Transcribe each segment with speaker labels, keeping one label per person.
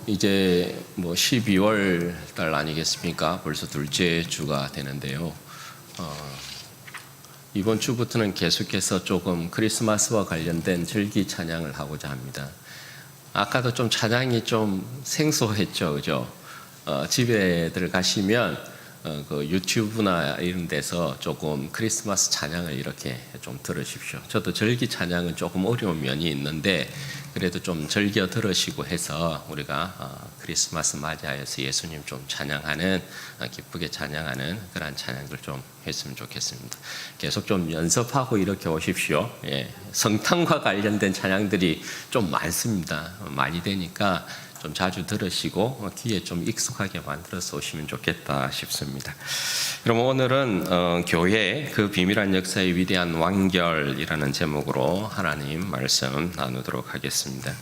Speaker 1: 이제 12월 달 아니겠습니까? 벌써 둘째 주가 되는데요. 이번 주부터는 계속해서 조금 크리스마스와 관련된 절기 찬양을 하고자 합니다. 아까도 좀 찬양이 좀 생소했죠, 그죠? 집에 들어가시면 그 유튜브나 이런 데서 조금 크리스마스 찬양을 이렇게 좀 들으십시오. 저도 절기 찬양은 조금 어려운 면이 있는데 그래도 좀 즐겨 들으시고 해서 우리가 크리스마스 맞이하여서 예수님 좀 찬양하는, 기쁘게 찬양하는 그런 찬양들 좀 했으면 좋겠습니다. 계속 좀 연습하고 이렇게 오십시오. 예, 성탄과 관련된 찬양들이 좀 많습니다. 많이 되니까 좀 자주 들으시고 귀에 좀 익숙하게 만들어서 오시면 좋겠다 싶습니다. 그럼 오늘은 교회 그 비밀한 역사의 위대한 완결이라는 제목으로 하나님 말씀 나누도록 하겠습니다.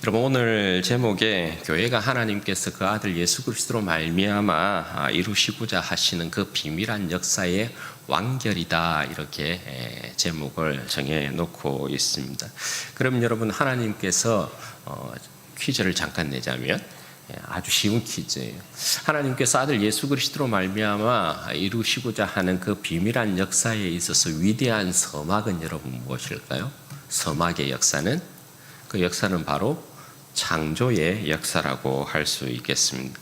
Speaker 1: 여러분, 오늘 제목에 교회가 하나님께서 그 아들 예수 그리스도로 말미암아 이루시고자 하시는 그 비밀한 역사의 완결이다, 이렇게 제목을 정해 놓고 있습니다. 그럼 여러분, 하나님께서 퀴즈를 잠깐 내자면 아주 쉬운 퀴즈예요. 하나님께서 아들 예수 그리스도로 말미암아 이루시고자 하는 그 비밀한 역사에 있어서 위대한 서막은 여러분 무엇일까요? 서막의 역사는, 그 역사는 바로 창조의 역사라고 할 수 있겠습니다.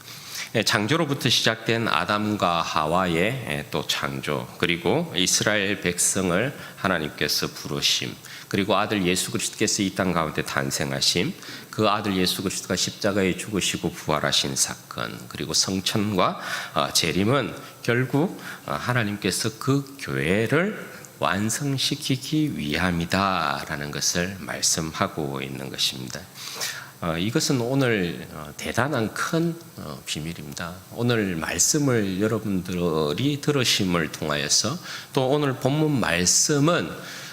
Speaker 1: 창조로부터 시작된 아담과 하와의 또 창조, 그리고 이스라엘 백성을 하나님께서 부르심, 그리고 아들 예수 그리스도께서 이 땅 가운데 탄생하심, 그 아들 예수 그리스도가 십자가에 죽으시고 부활하신 사건, 그리고 성천과 재림은 결국 하나님께서 그 교회를 완성시키기 위함이다라는 것을 말씀하고 있는 것입니다. 이것은 오늘 대단한 큰 비밀입니다. 오늘 말씀을 여러분들이 들으심을 통하여서, 또 오늘 본문 말씀은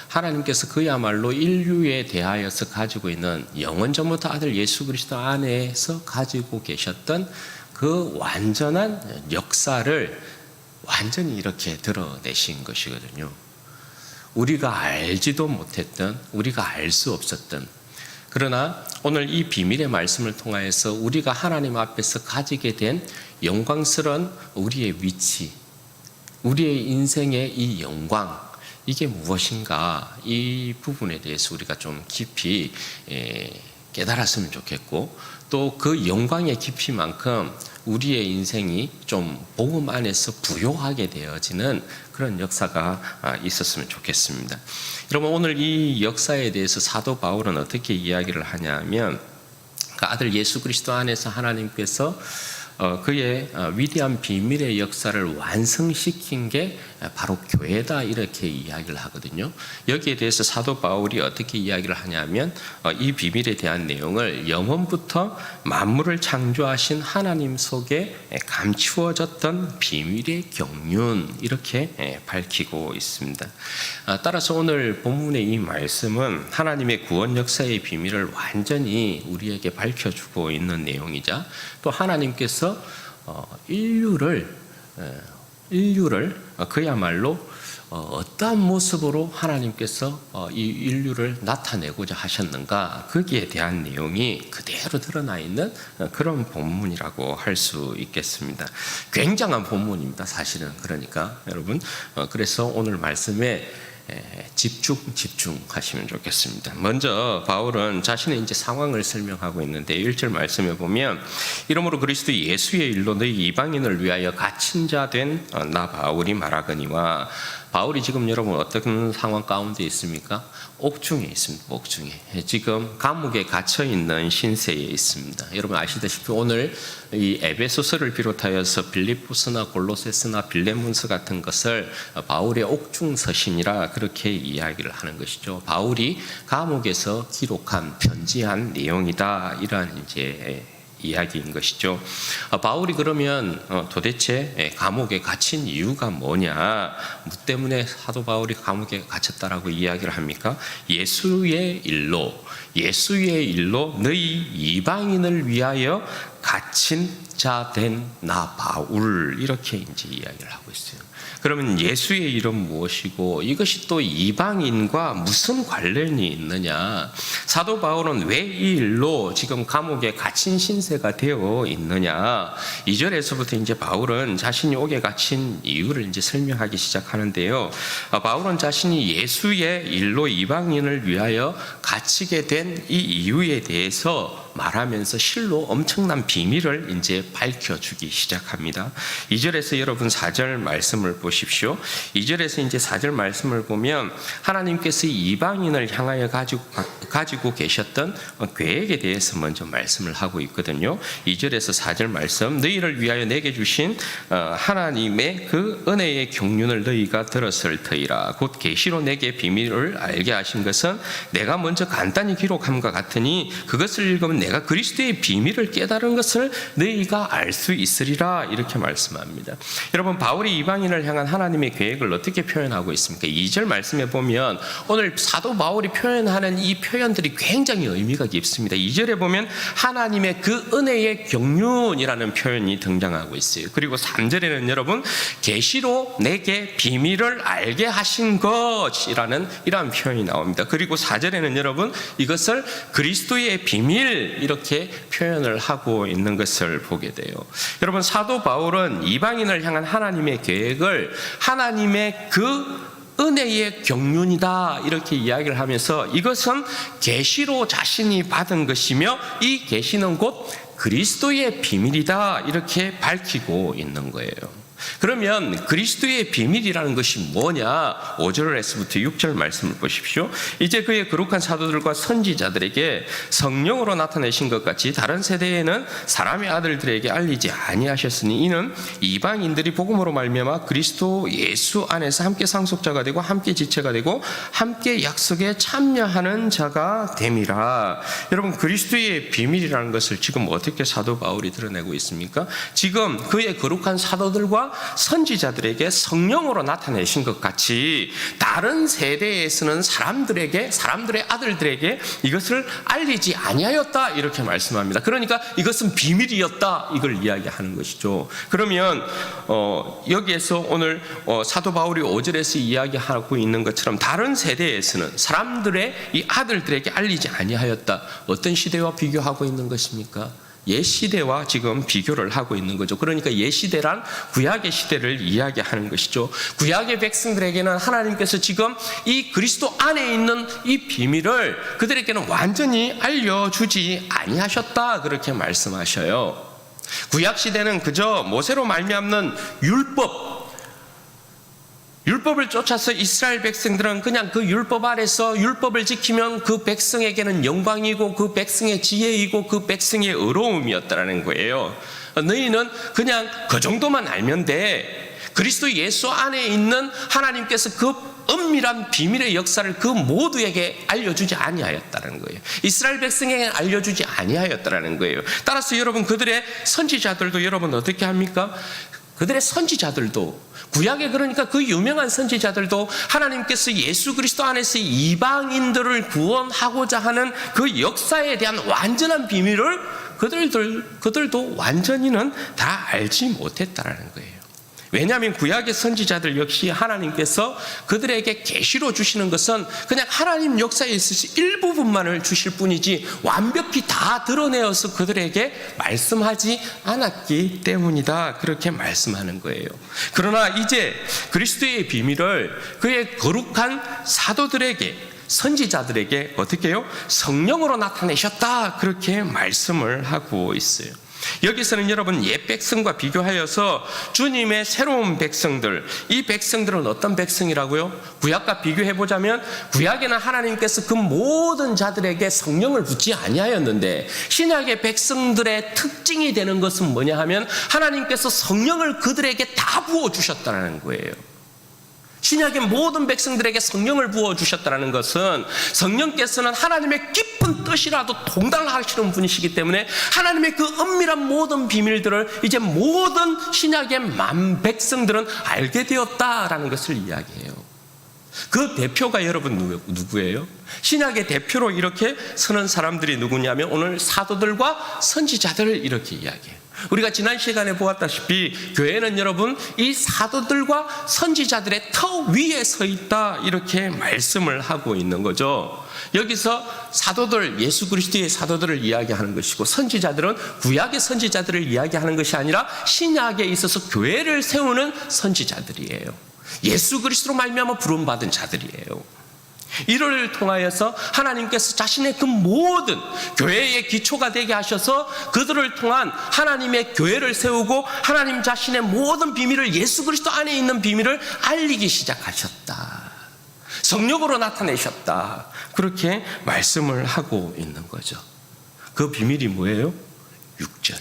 Speaker 1: 하나님께서 그야말로 인류에 대하여서 가지고 있는 영원 전부터 아들 예수 그리스도 안에서 가지고 계셨던 그 완전한 역사를 완전히 이렇게 드러내신 것이거든요. 우리가 알지도 못했던, 우리가 알 수 없었던, 그러나 오늘 이 비밀의 말씀을 통하여서 우리가 하나님 앞에서 가지게 된 영광스러운 우리의 위치, 우리의 인생의 이 영광, 이게 무엇인가, 이 부분에 대해서 우리가 좀 깊이 깨달았으면 좋겠고, 또 그 영광의 깊이만큼 우리의 인생이 좀 복음 안에서 부요하게 되어지는 그런 역사가 있었으면 좋겠습니다. 여러분, 오늘 이 역사에 대해서 사도 바울은 어떻게 이야기를 하냐면, 그 아들 예수 그리스도 안에서 하나님께서 그의 위대한 비밀의 역사를 완성시킨 게 바로 교회다, 이렇게 이야기를 하거든요. 여기에 대해서 사도 바울이 어떻게 이야기를 하냐면, 이 비밀에 대한 내용을 영원부터 만물을 창조하신 하나님 속에 감추어졌던 비밀의 경륜, 이렇게 밝히고 있습니다. 따라서 오늘 본문의 이 말씀은 하나님의 구원 역사의 비밀을 완전히 우리에게 밝혀주고 있는 내용이자, 또 하나님께서 인류를 그야말로 어떠한 모습으로 하나님께서 이 인류를 나타내고자 하셨는가, 거기에 대한 내용이 그대로 드러나 있는 그런 본문이라고 할 수 있겠습니다. 굉장한 본문입니다, 사실은. 그러니까 여러분, 그래서 오늘 말씀에 집중하시면 좋겠습니다. 먼저 바울은 자신의 이제 상황을 설명하고 있는데, 1절 말씀에 보면, 이러므로 그리스도 예수의 일로 너희 이방인을 위하여 갇힌 자 된 나 바울이 말하거니와, 바울이 지금 여러분 어떤 상황 가운데 있습니까? 옥중에 있습니다. 옥중에. 지금 감옥에 갇혀 있는 신세에 있습니다. 여러분 아시다시피 오늘 이 에베소서를 비롯하여서 빌립보서나 골로새서나 빌레몬서 같은 것을 바울의 옥중 서신이라 그렇게 이야기를 하는 것이죠. 바울이 감옥에서 기록한, 편지한 내용이다, 이러한 이제 이야기인 것이죠. 바울이 그러면 도대체 감옥에 갇힌 이유가 뭐냐, 뭐 때문에 사도 바울이 감옥에 갇혔다라고 이야기를 합니까? 예수의 일로 너희 이방인을 위하여 갇힌 자 된 나 바울, 이렇게 이제 이야기를 하고 있어요. 그러면 예수의 이름 무엇이고 이것이 또 이방인과 무슨 관련이 있느냐? 사도 바울은 왜 이 일로 지금 감옥에 갇힌 신세가 되어 있느냐? 2절에서부터 이제 바울은 자신이 옥에 갇힌 이유를 이제 설명하기 시작하는데요. 바울은 자신이 예수의 일로 이방인을 위하여 갇히게 된 이 이유에 대해서 말하면서 실로 엄청난 비밀을 이제 밝혀주기 시작합니다. 2절에서 여러분 4절 말씀을 보십시오. 2절에서 이제 4절 말씀을 보면 하나님께서 이방인을 향하여 가지고 계셨던 계획에 대해서 먼저 말씀을 하고 있거든요. 2절에서 4절 말씀, 너희를 위하여 내게 주신 하나님의 그 은혜의 경륜을 너희가 들었을 터이라. 곧 계시로 내게 비밀을 알게 하신 것은 내가 먼저 간단히 기록함과 같으니 그것을 읽으면 내가 그리스도의 비밀을 깨달은 것을 너희가 알 수 있으리라, 이렇게 말씀합니다. 여러분, 바울이 이방인을 향한 하나님의 계획을 어떻게 표현하고 있습니까? 2절 말씀에 보면 오늘 사도 바울이 표현하는 이 표현들이 굉장히 의미가 깊습니다. 2절에 보면 하나님의 그 은혜의 경륜이라는 표현이 등장하고 있어요. 그리고 3절에는 여러분 계시로 내게 비밀을 알게 하신 것이라는 이러한 표현이 나옵니다. 그리고 4절에는 여러분 이것을 그리스도의 비밀, 이렇게 표현을 하고 있는 것을 보게 돼요. 여러분, 사도 바울은 이방인을 향한 하나님의 계획을 하나님의 그 은혜의 경륜이다, 이렇게 이야기를 하면서 이것은 계시로 자신이 받은 것이며 이 계시는 곧 그리스도의 비밀이다, 이렇게 밝히고 있는 거예요. 그러면 그리스도의 비밀이라는 것이 뭐냐? 5절에서부터 6절 말씀을 보십시오. 이제 그의 거룩한 사도들과 선지자들에게 성령으로 나타내신 것 같이 다른 세대에는 사람의 아들들에게 알리지 아니하셨으니 이는 이방인들이 복음으로 말미암아 그리스도 예수 안에서 함께 상속자가 되고 함께 지체가 되고 함께 약속에 참여하는 자가 됨이라. 여러분, 그리스도의 비밀이라는 것을 지금 어떻게 사도 바울이 드러내고 있습니까? 지금 그의 거룩한 사도들과 선지자들에게 성령으로 나타내신 것 같이 다른 세대에서는 사람들의 아들들에게 이것을 알리지 아니하였다, 이렇게 말씀합니다. 그러니까 이것은 비밀이었다, 이걸 이야기하는 것이죠. 그러면 여기에서 오늘 사도 바울이 5절에서 이야기하고 있는 것처럼 다른 세대에서는 사람들의 이 아들들에게 알리지 아니하였다. 어떤 시대와 비교하고 있는 것입니까? 옛 시대와 지금 비교를 하고 있는 거죠. 그러니까 옛 시대란 구약의 시대를 이야기하는 것이죠. 구약의 백성들에게는 하나님께서 지금 이 그리스도 안에 있는 이 비밀을 그들에게는 완전히 알려주지 아니하셨다, 그렇게 말씀하셔요. 구약 시대는 그저 모세로 말미암는 율법을 쫓아서 이스라엘 백성들은 그냥 그 율법 아래서 율법을 지키면 그 백성에게는 영광이고 그 백성의 지혜이고 그 백성의 의로움이었다는 거예요. 너희는 그냥 그 정도만 알면 돼. 그리스도 예수 안에 있는 하나님께서 그 은밀한 비밀의 역사를 그 모두에게 알려주지 아니하였다는 거예요. 이스라엘 백성에게 알려주지 아니하였다는 거예요. 따라서 여러분, 그들의 선지자들도 여러분 어떻게 합니까? 그들의 선지자들도, 구약에 그러니까 그 유명한 선지자들도 하나님께서 예수 그리스도 안에서 이방인들을 구원하고자 하는 그 역사에 대한 완전한 비밀을 그들도 완전히는 다 알지 못했다라는 거예요. 왜냐하면 구약의 선지자들 역시 하나님께서 그들에게 계시로 주시는 것은 그냥 하나님 역사에 있으신 일부분만을 주실 뿐이지 완벽히 다 드러내어서 그들에게 말씀하지 않았기 때문이다, 그렇게 말씀하는 거예요. 그러나 이제 그리스도의 비밀을 그의 거룩한 사도들에게, 선지자들에게 어떻게 해요? 성령으로 나타내셨다, 그렇게 말씀을 하고 있어요. 여기서는 여러분 옛 백성과 비교하여서 주님의 새로운 백성들, 이 백성들은 어떤 백성이라고요? 구약과 비교해보자면 구약에는 하나님께서 그 모든 자들에게 성령을 붓지 아니하였는데 신약의 백성들의 특징이 되는 것은 뭐냐 하면 하나님께서 성령을 그들에게 다 부어주셨다는 거예요. 신약의 모든 백성들에게 성령을 부어주셨다는 것은 성령께서는 하나님의 깊은 뜻이라도 통달하시는 분이시기 때문에 하나님의 그 은밀한 모든 비밀들을 이제 모든 신약의 백성들은 알게 되었다라는 것을 이야기해요. 그 대표가 여러분 누구예요? 신약의 대표로 이렇게 서는 사람들이 누구냐면 오늘 사도들과 선지자들을 이렇게 이야기해요. 우리가 지난 시간에 보았다시피 교회는 여러분 이 사도들과 선지자들의 터 위에 서 있다 이렇게 말씀을 하고 있는 거죠. 여기서 사도들, 예수 그리스도의 사도들을 이야기하는 것이고 선지자들은 구약의 선지자들을 이야기하는 것이 아니라 신약에 있어서 교회를 세우는 선지자들이에요. 예수 그리스도로 말미암아 부름받은 자들이에요. 이를 통하여서 하나님께서 자신의 그 모든 교회의 기초가 되게 하셔서 그들을 통한 하나님의 교회를 세우고 하나님 자신의 모든 비밀을 예수 그리스도 안에 있는 비밀을 알리기 시작하셨다. 성령으로 나타내셨다. 그렇게 말씀을 하고 있는 거죠. 그 비밀이 뭐예요? 6절.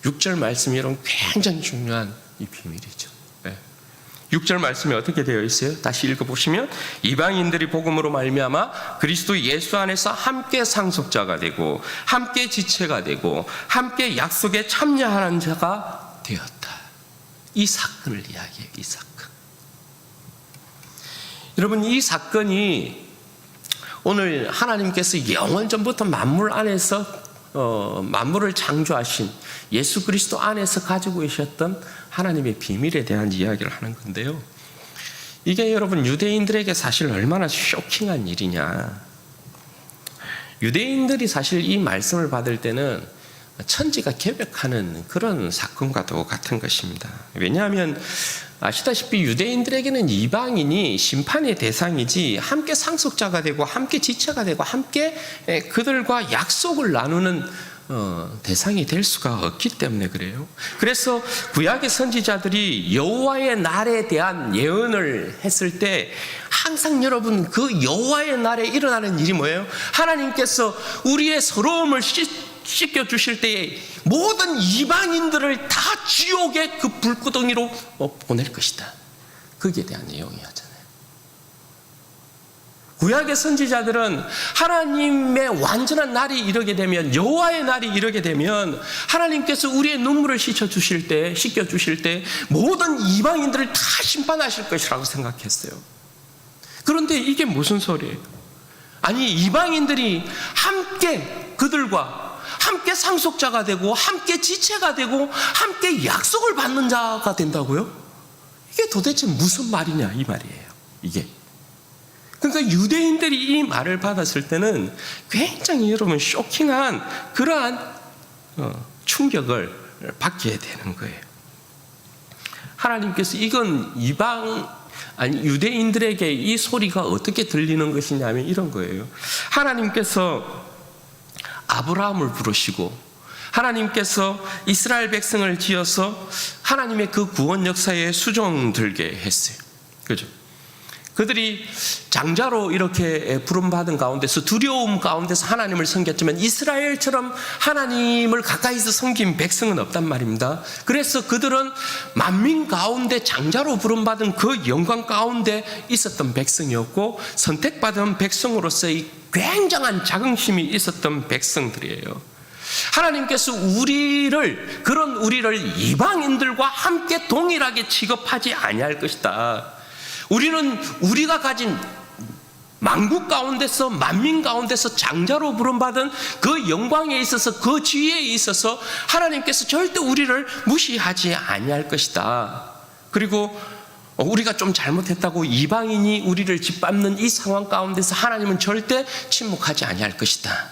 Speaker 1: 6절 말씀이 여러분 굉장히 중요한 이 비밀이죠. 6절 말씀이 어떻게 되어 있어요? 다시 읽어보시면 이방인들이 복음으로 말미암아 그리스도 예수 안에서 함께 상속자가 되고 함께 지체가 되고 함께 약속에 참여하는 자가 되었다. 이 사건을 이야기해요. 이 사건. 여러분 이 사건이 오늘 하나님께서 영원 전부터 만물 안에서 만물을 창조하신 예수 그리스도 안에서 가지고 계셨던 하나님의 비밀에 대한 이야기를 하는 건데요. 이게 여러분 유대인들에게 사실 얼마나 쇼킹한 일이냐. 유대인들이 사실 이 말씀을 받을 때는 천지가 개벽하는 그런 사건과도 같은 것입니다. 왜냐하면 아시다시피 유대인들에게는 이방인이 심판의 대상이지 함께 상속자가 되고 함께 지체가 되고 함께 그들과 약속을 나누는 대상이 될 수가 없기 때문에 그래요. 그래서 구약의 선지자들이 여호와의 날에 대한 예언을 했을 때 항상 여러분 그 여호와의 날에 일어나는 일이 뭐예요? 하나님께서 우리의 서러움을 씻겨주실 때에 모든 이방인들을 다 지옥의 그 불구덩이로 보낼 것이다. 거기에 대한 내용이었잖아요. 구약의 선지자들은 하나님의 완전한 날이 이르게 되면 여호와의 날이 이르게 되면 하나님께서 우리의 눈물을 씻겨주실 때 모든 이방인들을 다 심판하실 것이라고 생각했어요. 그런데 이게 무슨 소리예요? 아니 이방인들이 함께 그들과 함께 상속자가 되고 함께 지체가 되고 함께 약속을 받는 자가 된다고요? 이게 도대체 무슨 말이냐 이 말이에요. 이게 그러니까 유대인들이 이 말을 받았을 때는 굉장히 여러분 쇼킹한 그러한 충격을 받게 되는 거예요. 하나님께서 이건 유대인들에게 이 소리가 어떻게 들리는 것이냐면 이런 거예요. 하나님께서 아브라함을 부르시고 하나님께서 이스라엘 백성을 지어서 하나님의 그 구원 역사에 수종들게 했어요. 그죠? 그들이 장자로 이렇게 부름받은 가운데서 두려움 가운데서 하나님을 섬겼지만 이스라엘처럼 하나님을 가까이서 섬긴 백성은 없단 말입니다. 그래서 그들은 만민 가운데 장자로 부름받은 그 영광 가운데 있었던 백성이었고 선택받은 백성으로서의 굉장한 자긍심이 있었던 백성들이에요. 하나님께서 그런 우리를 이방인들과 함께 동일하게 취급하지 아니할 것이다. 우리는 우리가 가진 만국 가운데서 만민 가운데서 장자로 부름받은 그 영광에 있어서 그 지위에 있어서 하나님께서 절대 우리를 무시하지 아니할 것이다. 그리고 우리가 좀 잘못했다고 이방인이 우리를 짓밟는 이 상황 가운데서 하나님은 절대 침묵하지 아니할 것이다.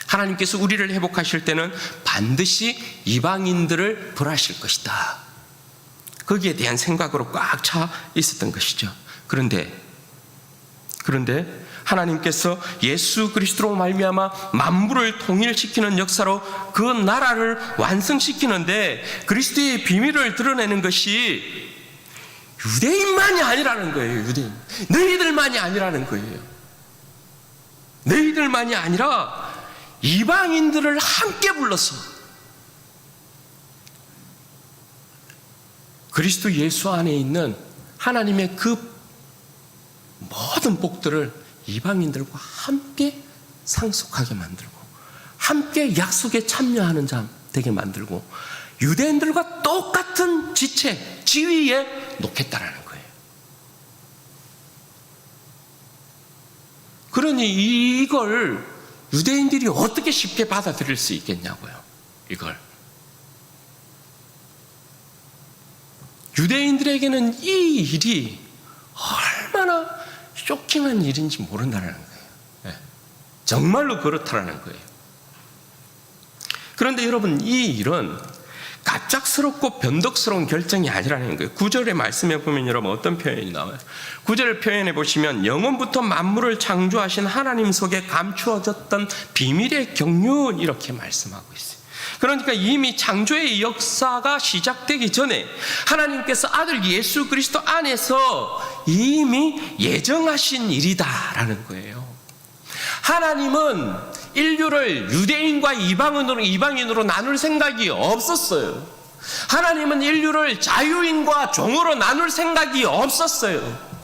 Speaker 1: 하나님께서 우리를 회복하실 때는 반드시 이방인들을 벌하실 것이다. 거기에 대한 생각으로 꽉 차 있었던 것이죠. 그런데 하나님께서 예수 그리스도로 말미암아 만물을 통일시키는 역사로 그 나라를 완성시키는데 그리스도의 비밀을 드러내는 것이 유대인만이 아니라는 거예요. 유대인. 너희들만이 아니라는 거예요. 너희들만이 아니라 이방인들을 함께 불러서 그리스도 예수 안에 있는 하나님의 그 모든 복들을 이방인들과 함께 상속하게 만들고 함께 약속에 참여하는 자 되게 만들고 유대인들과 똑같은 지위에 놓겠다라는 거예요. 그러니 이걸 유대인들이 어떻게 쉽게 받아들일 수 있겠냐고요. 이걸. 유대인들에게는 이 일이 얼마나 쇼킹한 일인지 모른다는 거예요. 정말로 그렇다라는 거예요. 그런데 여러분, 이 일은 갑작스럽고 변덕스러운 결정이 아니라는 거예요. 9절의 말씀에 보면 여러분 어떤 표현이 나와요? 9절을 표현해 보시면 영원부터 만물을 창조하신 하나님 속에 감추어졌던 비밀의 경륜, 이렇게 말씀하고 있어요. 그러니까 이미 창조의 역사가 시작되기 전에 하나님께서 아들 예수 그리스도 안에서 이미 예정하신 일이다라는 거예요. 하나님은 인류를 유대인과 이방인으로 나눌 생각이 없었어요. 하나님은 인류를 자유인과 종으로 나눌 생각이 없었어요.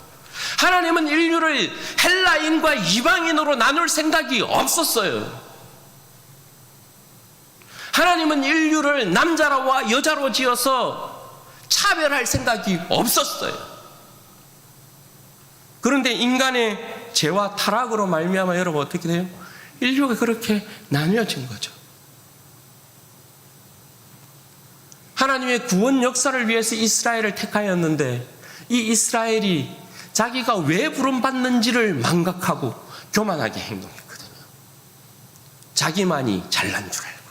Speaker 1: 하나님은 인류를 헬라인과 이방인으로 나눌 생각이 없었어요. 하나님은 인류를 남자와 여자로 지어서 차별할 생각이 없었어요. 그런데 인간의 죄와 타락으로 말미암아 여러분 어떻게 돼요? 인류가 그렇게 나뉘어진 거죠. 하나님의 구원 역사를 위해서 이스라엘을 택하였는데 이 이스라엘이 자기가 왜 부름받는지를 망각하고 교만하게 행동했거든요. 자기만이 잘난 줄 알고.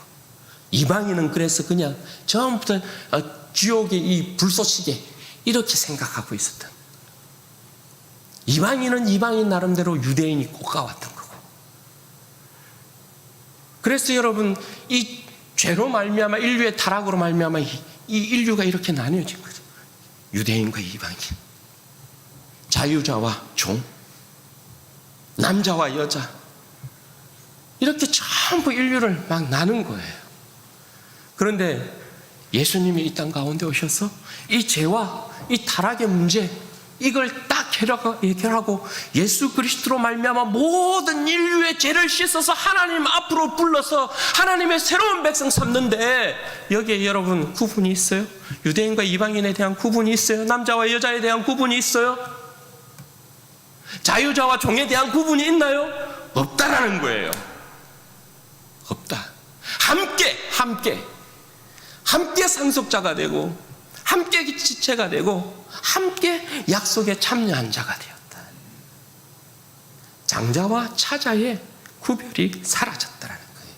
Speaker 1: 이방인은 그래서 그냥 처음부터 지옥의 이 불쏘시개 이렇게 생각하고 있었던. 이방인은 이방인 나름대로 유대인이 고가웠던 거고. 그래서 여러분 이 죄로 말미암아 인류의 타락으로 말미암아 이 인류가 이렇게 나뉘어진 거죠. 유대인과 이방인, 자유자와 종, 남자와 여자, 이렇게 전부 인류를 막 나눈 거예요. 그런데 예수님이 이 땅 가운데 오셔서 이 죄와 이 타락의 문제, 이걸 딱 해결하고 예수 그리스도로 말미암아 모든 인류의 죄를 씻어서 하나님 앞으로 불러서 하나님의 새로운 백성 삼는데 여기에 여러분 구분이 있어요? 유대인과 이방인에 대한 구분이 있어요? 남자와 여자에 대한 구분이 있어요? 자유자와 종에 대한 구분이 있나요? 없다라는 거예요. 없다. 함께 상속자가 되고 함께 지체가 되고 함께 약속에 참여한 자가 되었다. 장자와 차자의 구별이 사라졌다는 거예요.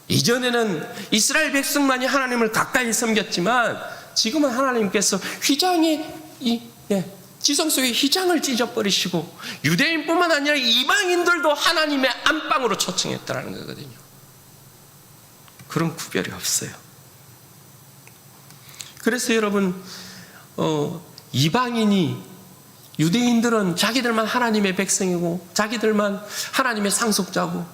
Speaker 1: 이전에는 이스라엘 백성만이 하나님을 가까이 섬겼지만 지금은 하나님께서 지성 속에 휘장을 찢어버리시고 유대인뿐만 아니라 이방인들도 하나님의 안방으로 초청했다는 거거든요. 그런 구별이 없어요. 그래서 여러분 이방인이, 유대인들은 자기들만 하나님의 백성이고 자기들만 하나님의 상속자고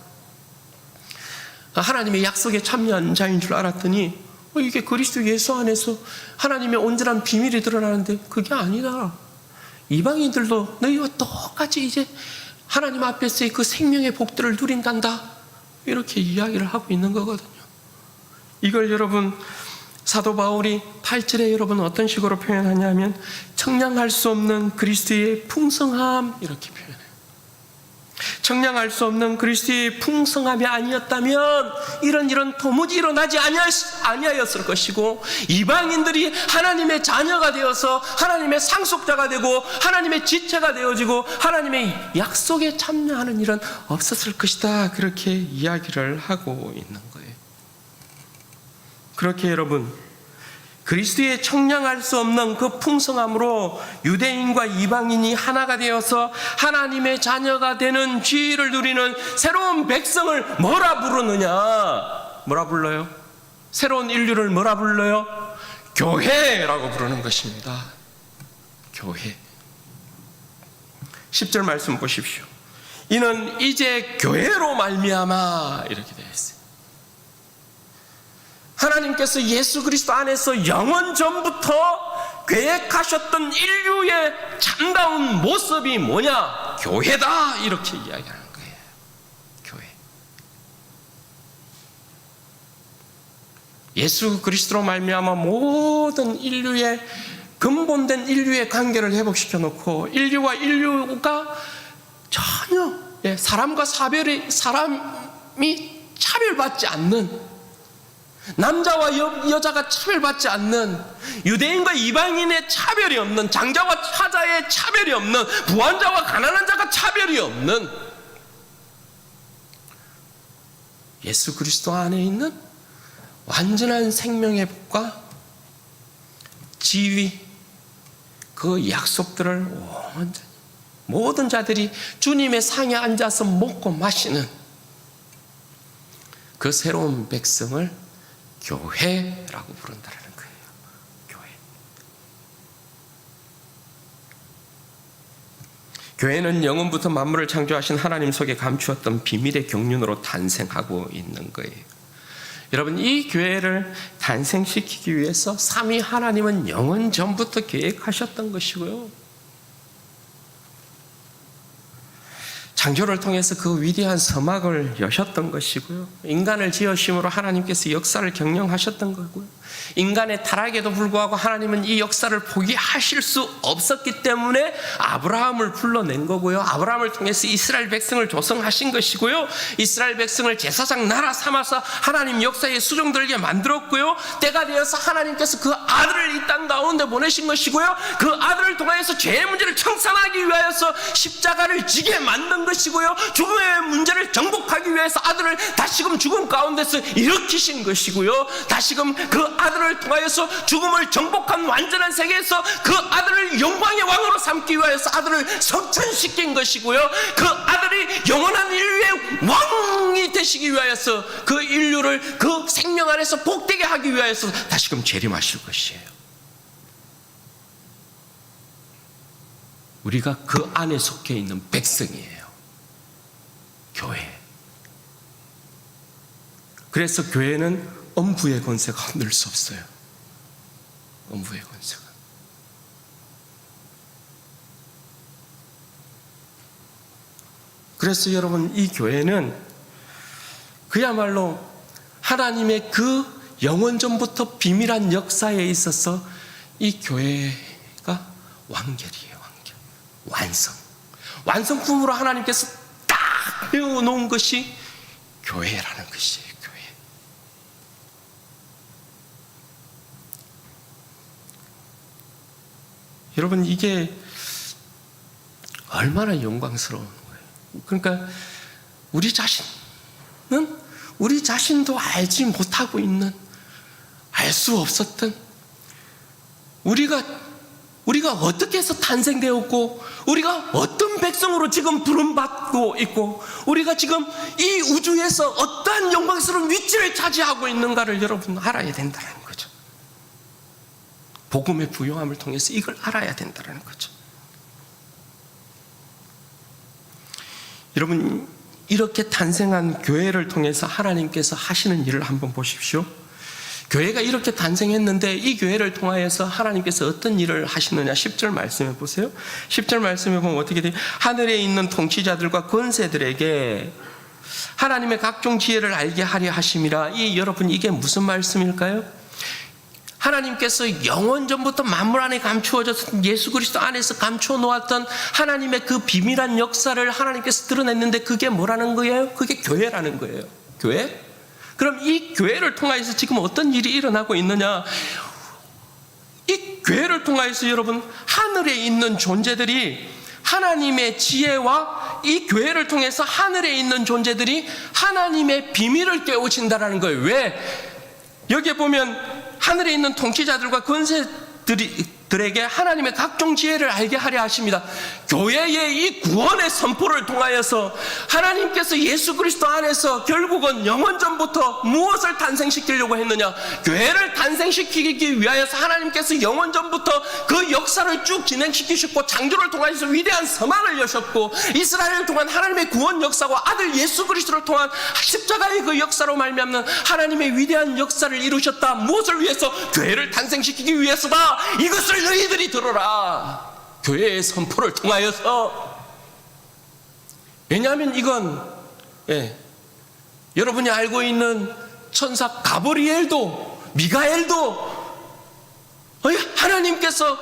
Speaker 1: 하나님의 약속에 참여한 자인 줄 알았더니 이게 그리스도 예수 안에서 하나님의 온전한 비밀이 드러나는데 그게 아니다. 이방인들도 너희와 똑같이 이제 하나님 앞에서의 그 생명의 복들을 누린단다. 이렇게 이야기를 하고 있는 거거든요. 이걸 여러분 사도 바울이 8절에 여러분 어떤 식으로 표현하냐면 청량할 수 없는 그리스도의 풍성함, 이렇게 표현해요. 청량할 수 없는 그리스도의 풍성함이 아니었다면 이런 도무지 일어나지 아니하였을 것이고 이방인들이 하나님의 자녀가 되어서 하나님의 상속자가 되고 하나님의 지체가 되어지고 하나님의 약속에 참여하는 일은 없었을 것이다. 그렇게 이야기를 하고 있는 거예요. 그렇게 여러분 그리스도의 청량할 수 없는 그 풍성함으로 유대인과 이방인이 하나가 되어서 하나님의 자녀가 되는 지위를 누리는 새로운 백성을 뭐라 부르느냐? 뭐라 불러요? 새로운 인류를 뭐라 불러요? 교회라고 부르는 것입니다. 교회. 10절 말씀 보십시오. 이는 이제 교회로 말미암아, 이렇게 되어 있어요. 하나님께서 예수 그리스도 안에서 영원 전부터 계획하셨던 인류의 참다운 모습이 뭐냐? 교회다. 이렇게 이야기하는 거예요. 교회. 예수 그리스도로 말미암아 모든 인류의 근본된 인류의 관계를 회복시켜 놓고 인류와 인류가 전혀 사람이 차별받지 않는, 남자와 여자가 차별받지 않는, 유대인과 이방인의 차별이 없는, 장자와 차자의 차별이 없는, 부한자와 가난한 자가 차별이 없는 예수 그리스도 안에 있는 완전한 생명의 복과 지위, 그 약속들을 완전히 모든 자들이 주님의 상에 앉아서 먹고 마시는 그 새로운 백성을 교회라고 부른다는 거예요. 교회. 교회는 영원부터 만물을 창조하신 하나님 속에 감추었던 비밀의 경륜으로 탄생하고 있는 거예요. 여러분, 이 교회를 탄생시키기 위해서 삼위 하나님은 영원 전부터 계획하셨던 것이고요. 창조를 통해서 그 위대한 서막을 여셨던 것이고요. 인간을 지으심으로 하나님께서 역사를 경영하셨던 거고요. 인간의 타락에도 불구하고 하나님은 이 역사를 포기하실 수 없었기 때문에 아브라함을 불러낸 거고요. 아브라함을 통해서 이스라엘 백성을 조성하신 것이고요. 이스라엘 백성을 제사장 나라 삼아서 하나님 역사에 수종들게 만들었고요. 때가 되어서 하나님께서 그 아들을 이 땅 가운데 보내신 것이고요. 그 아들을 통하여서 죄의 문제를 청산하기 위하여서 십자가를 지게 만든 것이고요. 죽음의 문제를 정복하기 위해서 아들을 다시금 죽음 가운데서 일으키신 것이고요. 다시금 그 아들을 통하여서 죽음을 정복한 완전한 세계에서 그 아들을 영광의 왕으로 삼기 위하여서 아들을 성천시킨 것이고요. 그 아들이 영원한 인류의 왕이 되시기 위하여서 그 인류를 그 생명 안에서 복되게 하기 위하여서 다시금 재림하실 것이에요. 우리가 그 안에 속해 있는 백성이에요. 교회. 그래서 교회는 엄부의 권세가 흔들 수 없어요. 엄부의 권세가. 그래서 여러분, 이 교회는 그야말로 하나님의 그 영원전부터 비밀한 역사에 있어서 이 교회가 완결이에요. 완결. 완성. 완성품으로 하나님께서 딱 배워놓은 것이 교회라는 것이에요. 교회. 여러분, 이게 얼마나 영광스러운 거예요. 그러니까 우리 자신은 우리 자신도 알지 못하고 있는, 알 수 없었던, 우리가 어떻게 해서 탄생되었고, 우리가 어떤 백성으로 지금 부름받고 있고, 우리가 지금 이 우주에서 어떠한 영광스러운 위치를 차지하고 있는가를 여러분 알아야 된다는 거죠. 복음의 부요함을 통해서 이걸 알아야 된다는 거죠. 여러분, 이렇게 탄생한 교회를 통해서 하나님께서 하시는 일을 한번 보십시오. 교회가 이렇게 탄생했는데 이 교회를 통하여서 하나님께서 어떤 일을 하시느냐. 10절 말씀해 보세요. 10절 말씀해 보면 어떻게 돼요? 하늘에 있는 통치자들과 권세들에게 하나님의 각종 지혜를 알게 하려 하심이라. 여러분, 이게 무슨 말씀일까요? 하나님께서 영원전부터 만물 안에 감추어졌던 예수 그리스도 안에서 감추어 놓았던 하나님의 그 비밀한 역사를 하나님께서 드러냈는데 그게 뭐라는 거예요? 그게 교회라는 거예요. 교회? 그럼 이 교회를 통해서 지금 어떤 일이 일어나고 있느냐? 이 교회를 통해서 여러분, 하늘에 있는 존재들이 하나님의 지혜와 이 교회를 통해서 하늘에 있는 존재들이 하나님의 비밀을 깨우친다라는 거예요. 왜? 여기에 보면 하늘에 있는 통치자들과 권세들에게 하나님의 각종 지혜를 알게 하려 하십니다. 교회의 이 구원의 선포를 통하여서 하나님께서 예수 그리스도 안에서 결국은 영원전부터 무엇을 탄생시키려고 했느냐? 교회를 탄생시키기 위하여서 하나님께서 영원전부터 그 역사를 쭉 진행시키셨고, 창조를 통해서 위대한 서막을 여셨고, 이스라엘을 통한 하나님의 구원 역사와 아들 예수 그리스도를 통한 십자가의 그 역사로 말미암는 하나님의 위대한 역사를 이루셨다. 무엇을 위해서? 교회를 탄생시키기 위해서다. 이것을 너희들이 들어라. 교회의 선포를 통하여서. 왜냐하면 이건 여러분이 알고 있는 천사 가브리엘도, 미가엘도 하나님께서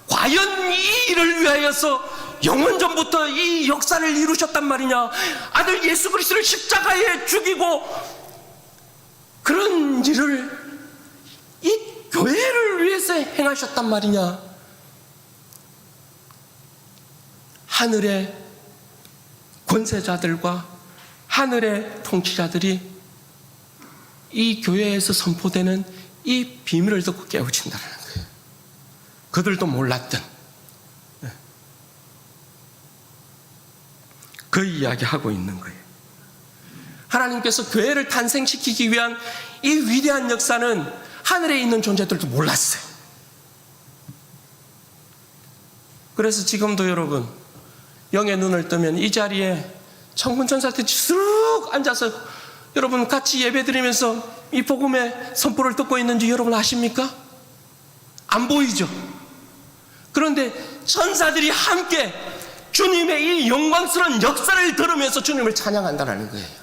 Speaker 1: 과연 이 일을 위하여서 영원전부터 이 역사를 이루셨단 말이냐? 아들 예수 그리스도를 십자가에 죽이고 그런 일을 이 교회를 위해서 행하셨단 말이냐? 하늘의 권세자들과 하늘의 통치자들이 이 교회에서 선포되는 이 비밀을 듣고 깨우친다는 거예요. 그들도 몰랐던 그 이야기하고 있는 거예요. 하나님께서 교회를 탄생시키기 위한 이 위대한 역사는 하늘에 있는 존재들도 몰랐어요. 그래서 지금도 여러분 영의 눈을 뜨면 이 자리에 천군천사들이 쑥 앉아서 여러분 같이 예배드리면서 이 복음의 선포를 듣고 있는지 여러분 아십니까? 안 보이죠? 그런데 천사들이 함께 주님의 이 영광스러운 역사를 들으면서 주님을 찬양한다는 거예요.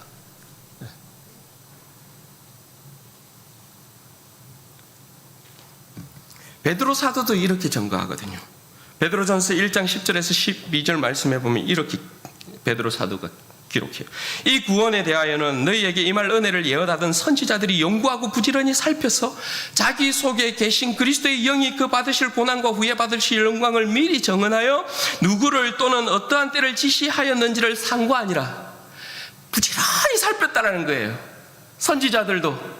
Speaker 1: 베드로 사도도 이렇게 증거하거든요. 베드로전서 1장 10절에서 12절 말씀해 보면 이렇게 베드로 사도가 기록해요. 이 구원에 대하여는 너희에게 임할 은혜를 예언하던 선지자들이 연구하고 부지런히 살펴서 자기 속에 계신 그리스도의 영이 그 받으실 고난과 후에 받으실 영광을 미리 정언하여 누구를 또는 어떠한 때를 지시하였는지를 상고하니라. 부지런히 살폈다는 거예요. 선지자들도.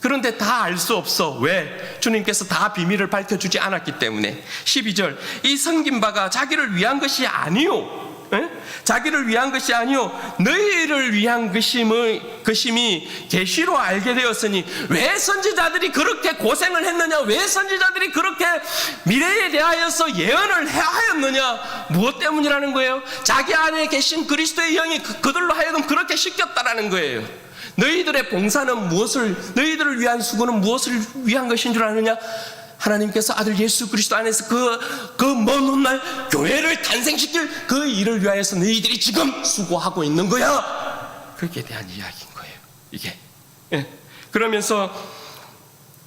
Speaker 1: 그런데 다 알 수 없어. 왜? 주님께서 다 비밀을 밝혀주지 않았기 때문에. 12절 이 섬긴 바가 자기를 위한 것이 아니요, 자기를 위한 것이 아니요 너희를 위한 것임이 계시로 알게 되었으니. 왜 선지자들이 그렇게 고생을 했느냐? 왜 선지자들이 그렇게 미래에 대하여서 예언을 하였느냐? 무엇 때문이라는 거예요? 자기 안에 계신 그리스도의 영이 그들로 하여금 그렇게 시켰다라는 거예요. 너희들의 봉사는 무엇을, 너희들을 위한 수고는 무엇을 위한 것인 줄 아느냐? 하나님께서 아들 예수 그리스도 안에서 그 먼 훗날 교회를 탄생시킬 그 일을 위하여서 너희들이 지금 수고하고 있는 거야. 그렇게 대한 이야기인 거예요, 이게. 그러면서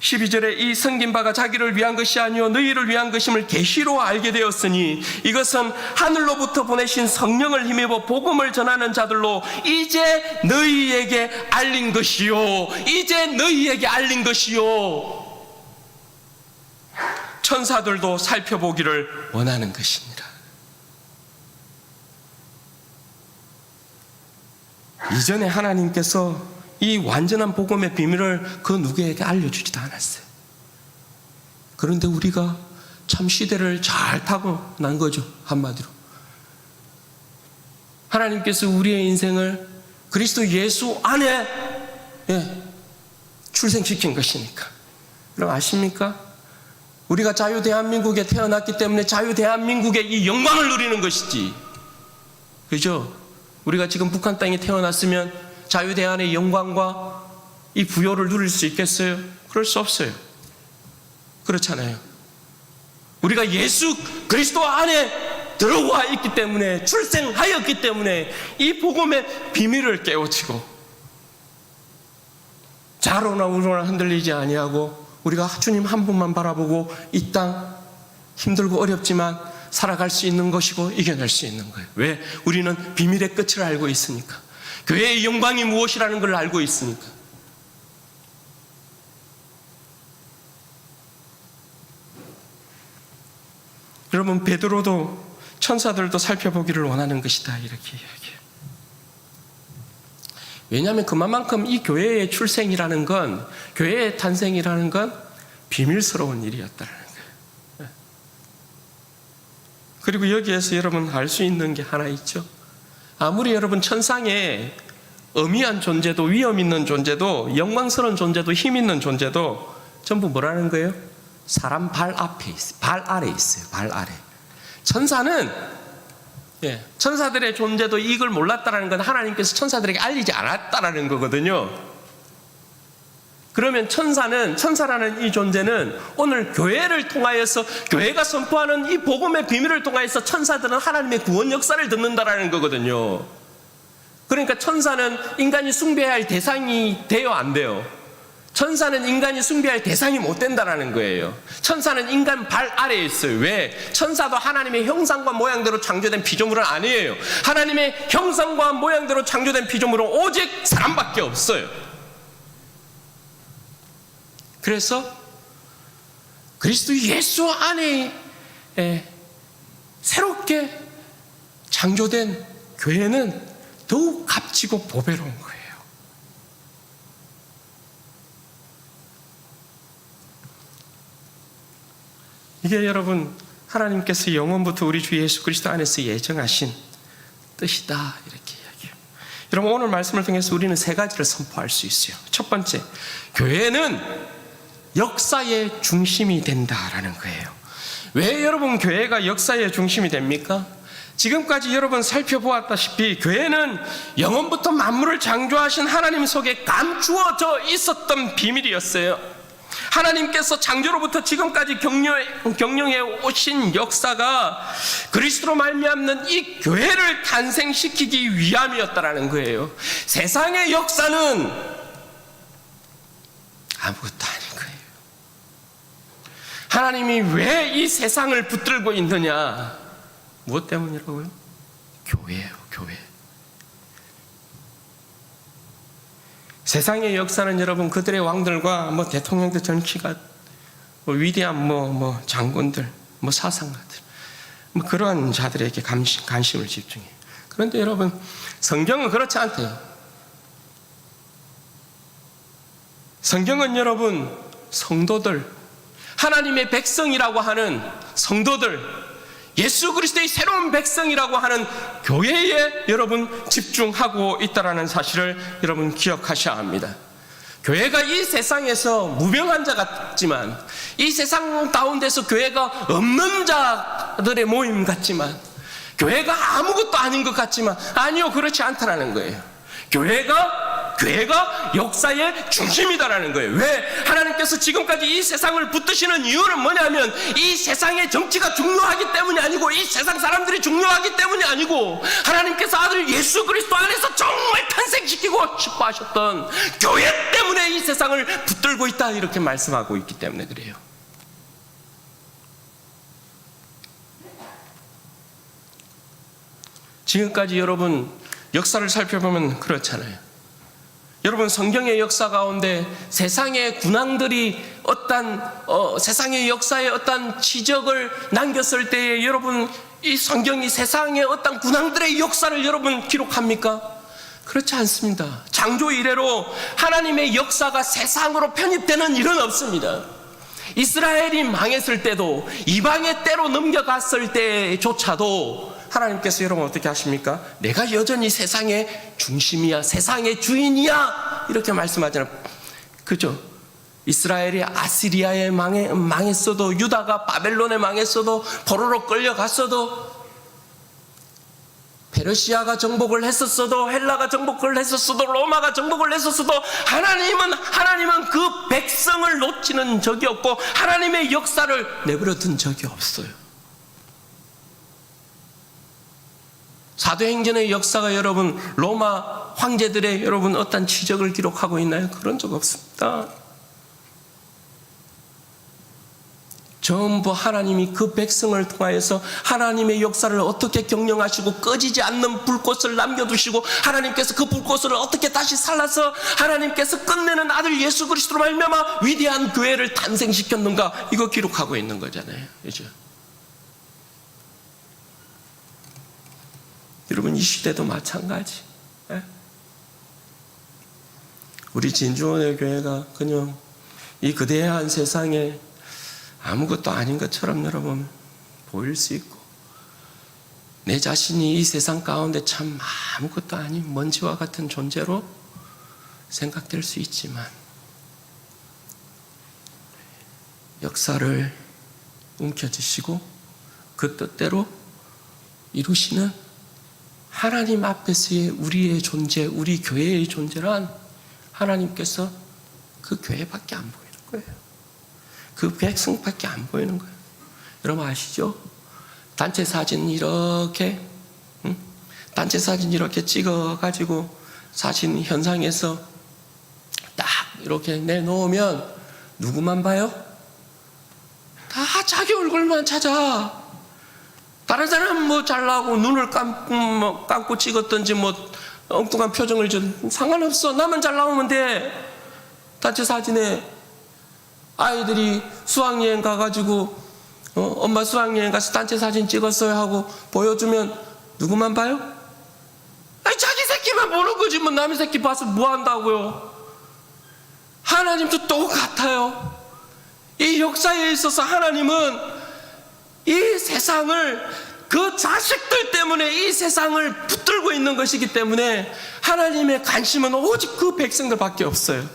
Speaker 1: 12절에 이 섬긴 바가 자기를 위한 것이 아니요 너희를 위한 것임을 계시로 알게 되었으니 이것은 하늘로부터 보내신 성령을 힘입어 복음을 전하는 자들로 이제 너희에게 알린 것이요, 이제 너희에게 알린 것이요. 천사들도 살펴보기를 원하는 것입니다. 이전에 하나님께서 이 완전한 복음의 비밀을 그 누구에게 알려주지도 않았어요. 그런데 우리가 참 시대를 잘 타고 난 거죠, 한마디로. 하나님께서 우리의 인생을 그리스도 예수 안에 출생시킨 것이니까. 그럼 아십니까? 우리가 자유대한민국에 태어났기 때문에 자유대한민국의 이 영광을 누리는 것이지, 그죠? 우리가 지금 북한 땅에 태어났으면 자유대한의 영광과 이 부요를 누릴 수 있겠어요? 그럴 수 없어요. 그렇잖아요. 우리가 예수 그리스도 안에 들어와 있기 때문에, 출생하였기 때문에 이 복음의 비밀을 깨우치고 좌로나 우로나 흔들리지 아니하고 우리가 주님 한 분만 바라보고 이 땅 힘들고 어렵지만 살아갈 수 있는 것이고 이겨낼 수 있는 거예요. 왜? 우리는 비밀의 끝을 알고 있으니까. 교회의 영광이 무엇이라는 걸 알고 있으니까. 여러분, 베드로도 천사들도 살펴보기를 원하는 것이다, 이렇게 이야기해요. 왜냐하면 그만큼 이 교회의 출생이라는 건, 교회의 탄생이라는 건 비밀스러운 일이었다는 거예요. 그리고 여기에서 여러분 알 수 있는 게 하나 있죠. 아무리 여러분 천상에 엄미한 존재도, 위험 있는 존재도, 영광스러운 존재도, 힘 있는 존재도 전부 뭐라는 거예요? 사람 발 앞에 있어요. 발 아래 있어요. 발 아래. 천사는, 천사들의 존재도 이걸 몰랐다는 건 하나님께서 천사들에게 알리지 않았다는 거거든요. 그러면 천사라는 이 존재는 오늘 교회를 통하여서, 교회가 선포하는 이 복음의 비밀을 통하여서 천사들은 하나님의 구원 역사를 듣는다라는 거거든요. 그러니까 천사는 인간이 숭배해야 할 대상이 돼요, 안 돼요? 천사는 인간이 숭배할 대상이 못 된다는 거예요. 천사는 인간 발 아래에 있어요. 왜? 천사도 하나님의 형상과 모양대로 창조된 피조물은 아니에요. 하나님의 형상과 모양대로 창조된 피조물은 오직 사람밖에 없어요. 그래서 그리스도 예수 안에 새롭게 창조된 교회는 더욱 값지고 보배로운 거예요. 이게 여러분 하나님께서 영원부터 우리 주 예수 그리스도 안에서 예정하신 뜻이다 이렇게 이야기해요. 여러분 오늘 말씀을 통해서 우리는 세 가지를 선포할 수 있어요. 첫 번째, 교회는 역사의 중심이 된다라는 거예요. 왜 여러분 교회가 역사의 중심이 됩니까? 지금까지 여러분 살펴보았다시피 교회는 영원부터 만물을 창조하신 하나님 속에 감추어져 있었던 비밀이었어요. 하나님께서 창조로부터 지금까지 경영해 오신 역사가 그리스도로 말미암는 이 교회를 탄생시키기 위함이었다라는 거예요. 세상의 역사는 아무것도 아닌 거예요. 하나님이 왜 이 세상을 붙들고 있느냐? 무엇 때문이라고요? 교회예요, 교회. 세상의 역사는 여러분 그들의 왕들과 대통령들, 정치가 위대한 장군들, 사상가들, 그러한 자들에게 관심을 집중해요. 그런데 여러분 성경은 그렇지 않대요. 성경은 여러분 성도들, 하나님의 백성이라고 하는 성도들, 예수 그리스도의 새로운 백성이라고 하는 교회에 여러분 집중하고 있다는 사실을 여러분 기억하셔야 합니다. 교회가 이 세상에서 무명한 자 같지만, 이 세상 가운데서 교회가 없는 자들의 모임 같지만, 교회가 아무것도 아닌 것 같지만 아니요, 그렇지 않다라는 거예요. 교회가 역사의 중심이다라는 거예요. 왜? 하나님께서 지금까지 이 세상을 붙드시는 이유는 뭐냐면 이 세상의 정치가 중요하기 때문이 아니고, 이 세상 사람들이 중요하기 때문이 아니고, 하나님께서 아들 예수 그리스도 안에서 정말 탄생시키고 싶어 하셨던 교회 때문에 이 세상을 붙들고 있다 이렇게 말씀하고 있기 때문에 그래요. 지금까지 여러분 역사를 살펴보면 그렇잖아요. 여러분 성경의 역사 가운데 세상의 군왕들이 세상의 역사에 어떤 지적을 남겼을 때에 여러분 이 성경이 세상의 어떤 군왕들의 역사를 여러분 기록합니까? 그렇지 않습니다. 창조 이래로 하나님의 역사가 세상으로 편입되는 일은 없습니다. 이스라엘이 망했을 때도, 이방의 때로 넘겨갔을 때조차도 하나님께서 여러분 어떻게 하십니까? 내가 여전히 세상의 중심이야, 세상의 주인이야 이렇게 말씀하잖아요. 그죠? 이스라엘이 아시리아에 망했어도, 유다가 바벨론에 망했어도, 포로로 끌려갔어도, 페르시아가 정복을 했었어도, 헬라가 정복을 했었어도, 로마가 정복을 했었어도 하나님은 그 백성을 놓치는 적이 없고 하나님의 역사를 내버려 둔 적이 없어요. 사도행전의 역사가 여러분 로마 황제들의 여러분 어떤 지적을 기록하고 있나요? 그런 적 없습니다. 전부 하나님이 그 백성을 통하여서 하나님의 역사를 어떻게 경영하시고 꺼지지 않는 불꽃을 남겨두시고, 하나님께서 그 불꽃을 어떻게 다시 살라서 하나님께서 끝내는 아들 예수 그리스도로 말미암아 위대한 교회를 탄생시켰는가, 이거 기록하고 있는 거잖아요. 그죠? 여러분 이 시대도 마찬가지. 우리 진주원의 교회가 그냥 이 거대한 세상에 아무것도 아닌 것처럼 여러분 보일 수 있고, 내 자신이 이 세상 가운데 참 아무것도 아닌 먼지와 같은 존재로 생각될 수 있지만, 역사를 움켜쥐시고 그 뜻대로 이루시는 하나님 앞에서의 우리의 존재, 우리 교회의 존재란 하나님께서 그 교회밖에 안 보이는 거예요. 그 백성밖에 안 보이는 거예요. 여러분 아시죠? 단체 사진 이렇게 단체 사진 이렇게 찍어가지고 사진 현상에서 딱 이렇게 내놓으면 누구만 봐요? 다 자기 얼굴만 찾아. 다른 사람은 뭐 잘나고 눈을 감고 찍었든지 뭐 엉뚱한 표정을 준 상관없어. 나만 잘 나오면 돼. 단체 사진에 아이들이 수학여행 가가지고 엄마 수학여행 가서 단체 사진 찍었어요 하고 보여주면 누구만 봐요? 아니 자기 새끼만 보는 거지 뭐 남의 새끼 봐서 뭐 한다고요. 하나님도 똑같아요. 이 역사에 있어서 하나님은 이 세상을 그 자식들 때문에 이 세상을 붙들고 있는 것이기 때문에 하나님의 관심은 오직 그 백성들밖에 없어요.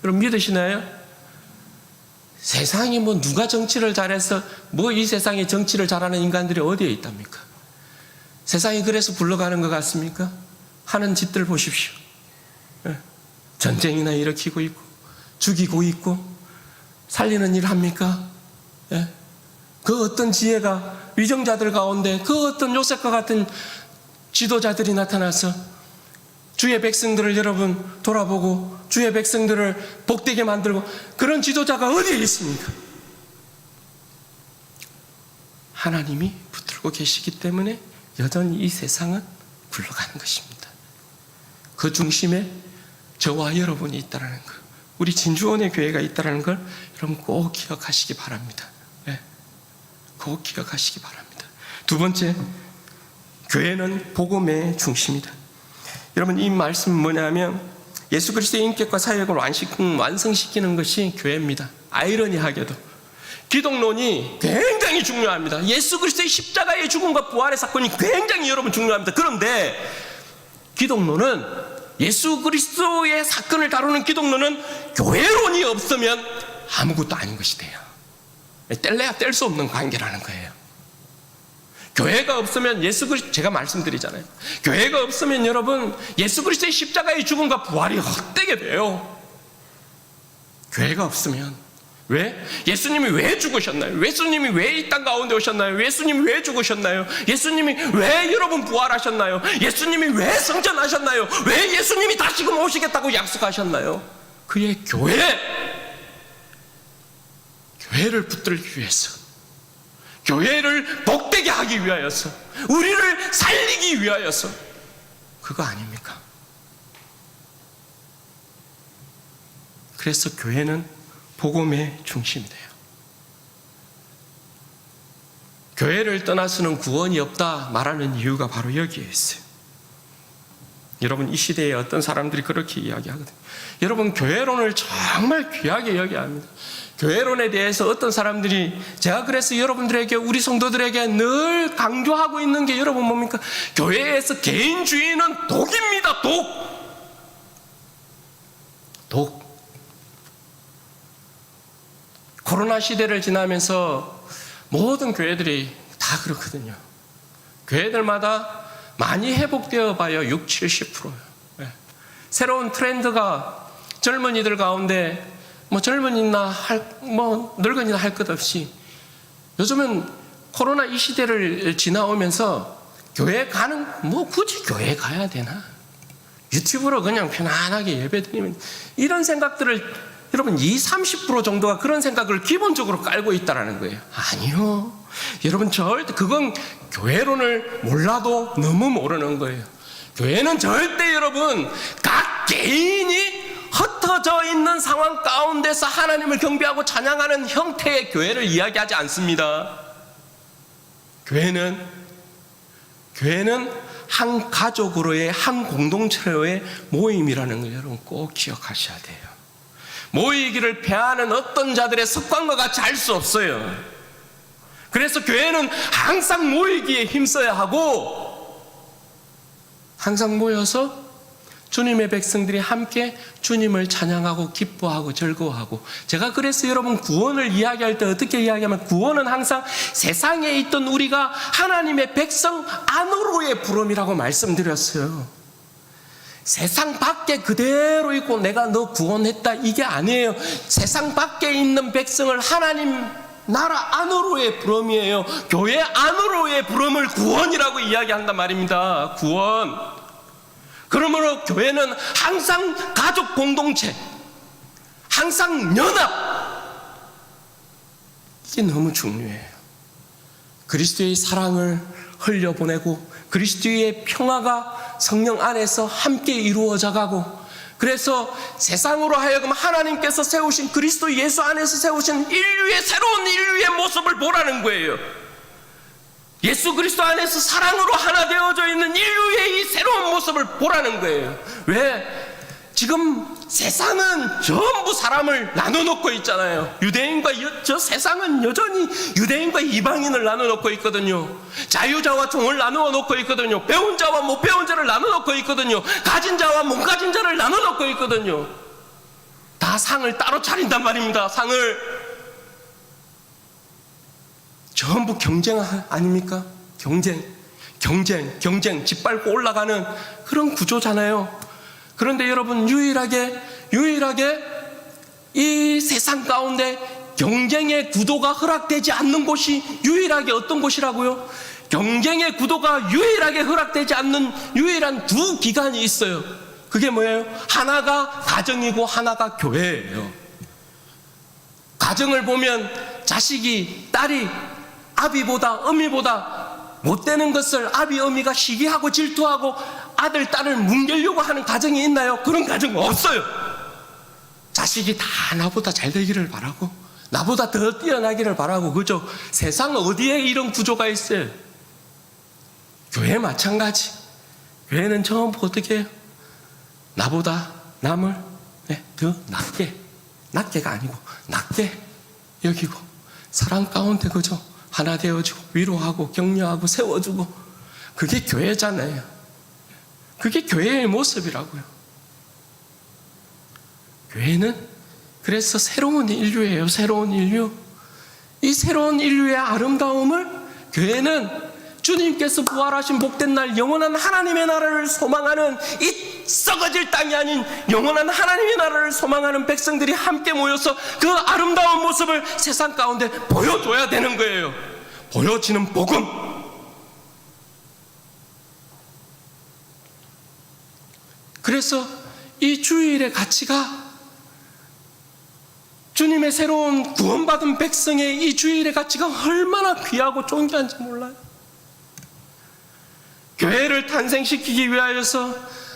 Speaker 1: 여러분 믿으시나요? 세상이 뭐 누가 정치를 잘해서 뭐 이 세상에 정치를 잘하는 인간들이 어디에 있답니까? 세상이 그래서 굴러가는 것 같습니까? 하는 짓들 보십시오. 전쟁이나 일으키고 있고 죽이고 있고 살리는 일 합니까? 그 어떤 지혜가 위정자들 가운데 그 어떤 요셉과 같은 지도자들이 나타나서 주의 백성들을 여러분 돌아보고 주의 백성들을 복되게 만들고 그런 지도자가 어디에 있습니까? 하나님이 붙들고 계시기 때문에 여전히 이 세상은 굴러가는 것입니다. 그 중심에 저와 여러분이 있다는 것, 우리 진주원의 교회가 있다는 걸 여러분 꼭 기억하시기 바랍니다. 꼭 기억하시기 바랍니다. 두 번째, 교회는 복음의 중심이다. 여러분 이 말씀은 뭐냐면 예수 그리스도의 인격과 사역을 완성시키는 것이 교회입니다. 아이러니하게도 기독론이 굉장히 중요합니다. 예수 그리스도의 십자가의 죽음과 부활의 사건이 굉장히 여러분 중요합니다. 그런데 기독론은 예수 그리스도의 사건을 다루는 기독론은 교회론이 없으면 아무것도 아닌 것이 돼요. 뗄래야 뗄 수 없는 관계라는 거예요. 교회가 없으면 예수 그리스도, 제가 말씀드리잖아요. 교회가 없으면 여러분 예수 그리스도의 십자가의 죽음과 부활이 헛되게 돼요. 교회가 없으면. 왜? 예수님이 왜 죽으셨나요? 예수님이 왜 이 땅 가운데 오셨나요? 예수님이 왜 죽으셨나요? 예수님이 왜 여러분 부활하셨나요? 예수님이 왜 성전하셨나요? 왜 예수님이 다시금 오시겠다고 약속하셨나요? 그의 교회를 붙들기 위해서, 교회를 복되게 하기 위하여서, 우리를 살리기 위하여서, 그거 아닙니까? 그래서 교회는 복음의 중심이 돼요. 교회를 떠나서는 구원이 없다 말하는 이유가 바로 여기에 있어요. 여러분 이 시대에 어떤 사람들이 그렇게 이야기하거든요. 여러분 교회론을 정말 귀하게 여겨야 합니다. 교회론에 대해서 어떤 사람들이, 제가 그래서 여러분들에게, 우리 성도들에게 늘 강조하고 있는 게 여러분 뭡니까? 교회에서 개인주의는 독입니다. 독. 코로나 시대를 지나면서 모든 교회들이 다 그렇거든요. 교회들마다 많이 회복되어 봐요. 60, 70%요. 새로운 트렌드가 젊은이들 가운데 뭐 젊은이나 늙은이나 할 것 없이 요즘은 코로나 이 시대를 지나오면서 교회 가는, 뭐 굳이 교회 가야 되나? 유튜브로 그냥 편안하게 예배드리면, 이런 생각들을 여러분 20-30% 정도가 그런 생각을 기본적으로 깔고 있다는 거예요. 아니요. 여러분 절대 그건 교회론을 몰라도 너무 모르는 거예요. 교회는 절대 여러분 각 개인이 흩어져 있는 상황 가운데서 하나님을 경배하고 찬양하는 형태의 교회를 이야기하지 않습니다. 교회는 한 가족으로의, 한 공동체로의 모임이라는 걸 여러분 꼭 기억하셔야 돼요. 모이기를 패하는 어떤 자들의 습관과 같이 할 수 없어요. 그래서 교회는 항상 모이기에 힘써야 하고, 항상 모여서 주님의 백성들이 함께 주님을 찬양하고 기뻐하고 즐거워하고, 제가 그래서 여러분 구원을 이야기할 때 어떻게 이야기하면, 구원은 항상 세상에 있던 우리가 하나님의 백성 안으로의 부름이라고 말씀드렸어요. 세상 밖에 그대로 있고 내가 너 구원했다 이게 아니에요. 세상 밖에 있는 백성을 하나님 나라 안으로의 부름이에요. 교회 안으로의 부름을 구원이라고 이야기한단 말입니다. 구원. 그러므로 교회는 항상 가족 공동체, 항상 연합. 이게 너무 중요해요. 그리스도의 사랑을 흘려보내고 그리스도의 평화가 성령 안에서 함께 이루어져 가고, 그래서 세상으로 하여금 하나님께서 세우신 그리스도 예수 안에서 세우신 새로운 인류의 모습을 보라는 거예요. 예수 그리스도 안에서 사랑으로 하나 되어져 있는 인류의 이 새로운 모습을 보라는 거예요. 왜? 지금 세상은 전부 사람을 나눠놓고 있잖아요. 저 세상은 여전히 유대인과 이방인을 나눠놓고 있거든요. 자유자와 종을 나누어놓고 있거든요. 배운 자와 못 배운 자를 나눠놓고 있거든요. 가진 자와 못 가진 자를 나눠놓고 있거든요. 다 상을 따로 차린단 말입니다. 상을. 전부 경쟁 아닙니까? 경쟁 짓밟고 올라가는 그런 구조잖아요. 그런데 여러분, 유일하게 이 세상 가운데 경쟁의 구도가 허락되지 않는 곳이 유일하게 어떤 곳이라고요? 경쟁의 구도가 유일하게 허락되지 않는 유일한 두 기관이 있어요. 그게 뭐예요? 하나가 가정이고 하나가 교회예요. 가정을 보면 딸이 아비보다 어미보다 못되는 것을 아비 어미가 시기하고 질투하고 아들 딸을 뭉개려고 하는 가정이 있나요? 그런 가정은 없어요. 자식이 다 나보다 잘 되기를 바라고 나보다 더 뛰어나기를 바라고, 그죠? 세상 어디에 이런 구조가 있어요? 교회 마찬가지. 교회는 전부 어떻게 해요? 나보다 남을 더 낮게가 아니고 낮게 여기고 사랑 가운데, 그죠? 하나 되어주고 위로하고 격려하고 세워주고, 그게 교회잖아요. 그게 교회의 모습이라고요. 교회는 그래서 새로운 인류예요. 새로운 인류. 이 새로운 인류의 아름다움을 교회는 주님께서 부활하신 복된 날 영원한 하나님의 나라를 소망하는, 이 썩어질 땅이 아닌 영원한 하나님의 나라를 소망하는 백성들이 함께 모여서 그 아름다운 모습을 세상 가운데 보여줘야 되는 거예요. 보여지는 복음. 그래서 이 주일의 가치가, 주님의 새로운 구원받은 백성의 이 주일의 가치가 얼마나 귀하고 존귀한지 몰라요. 교회를 탄생시키기 위하여서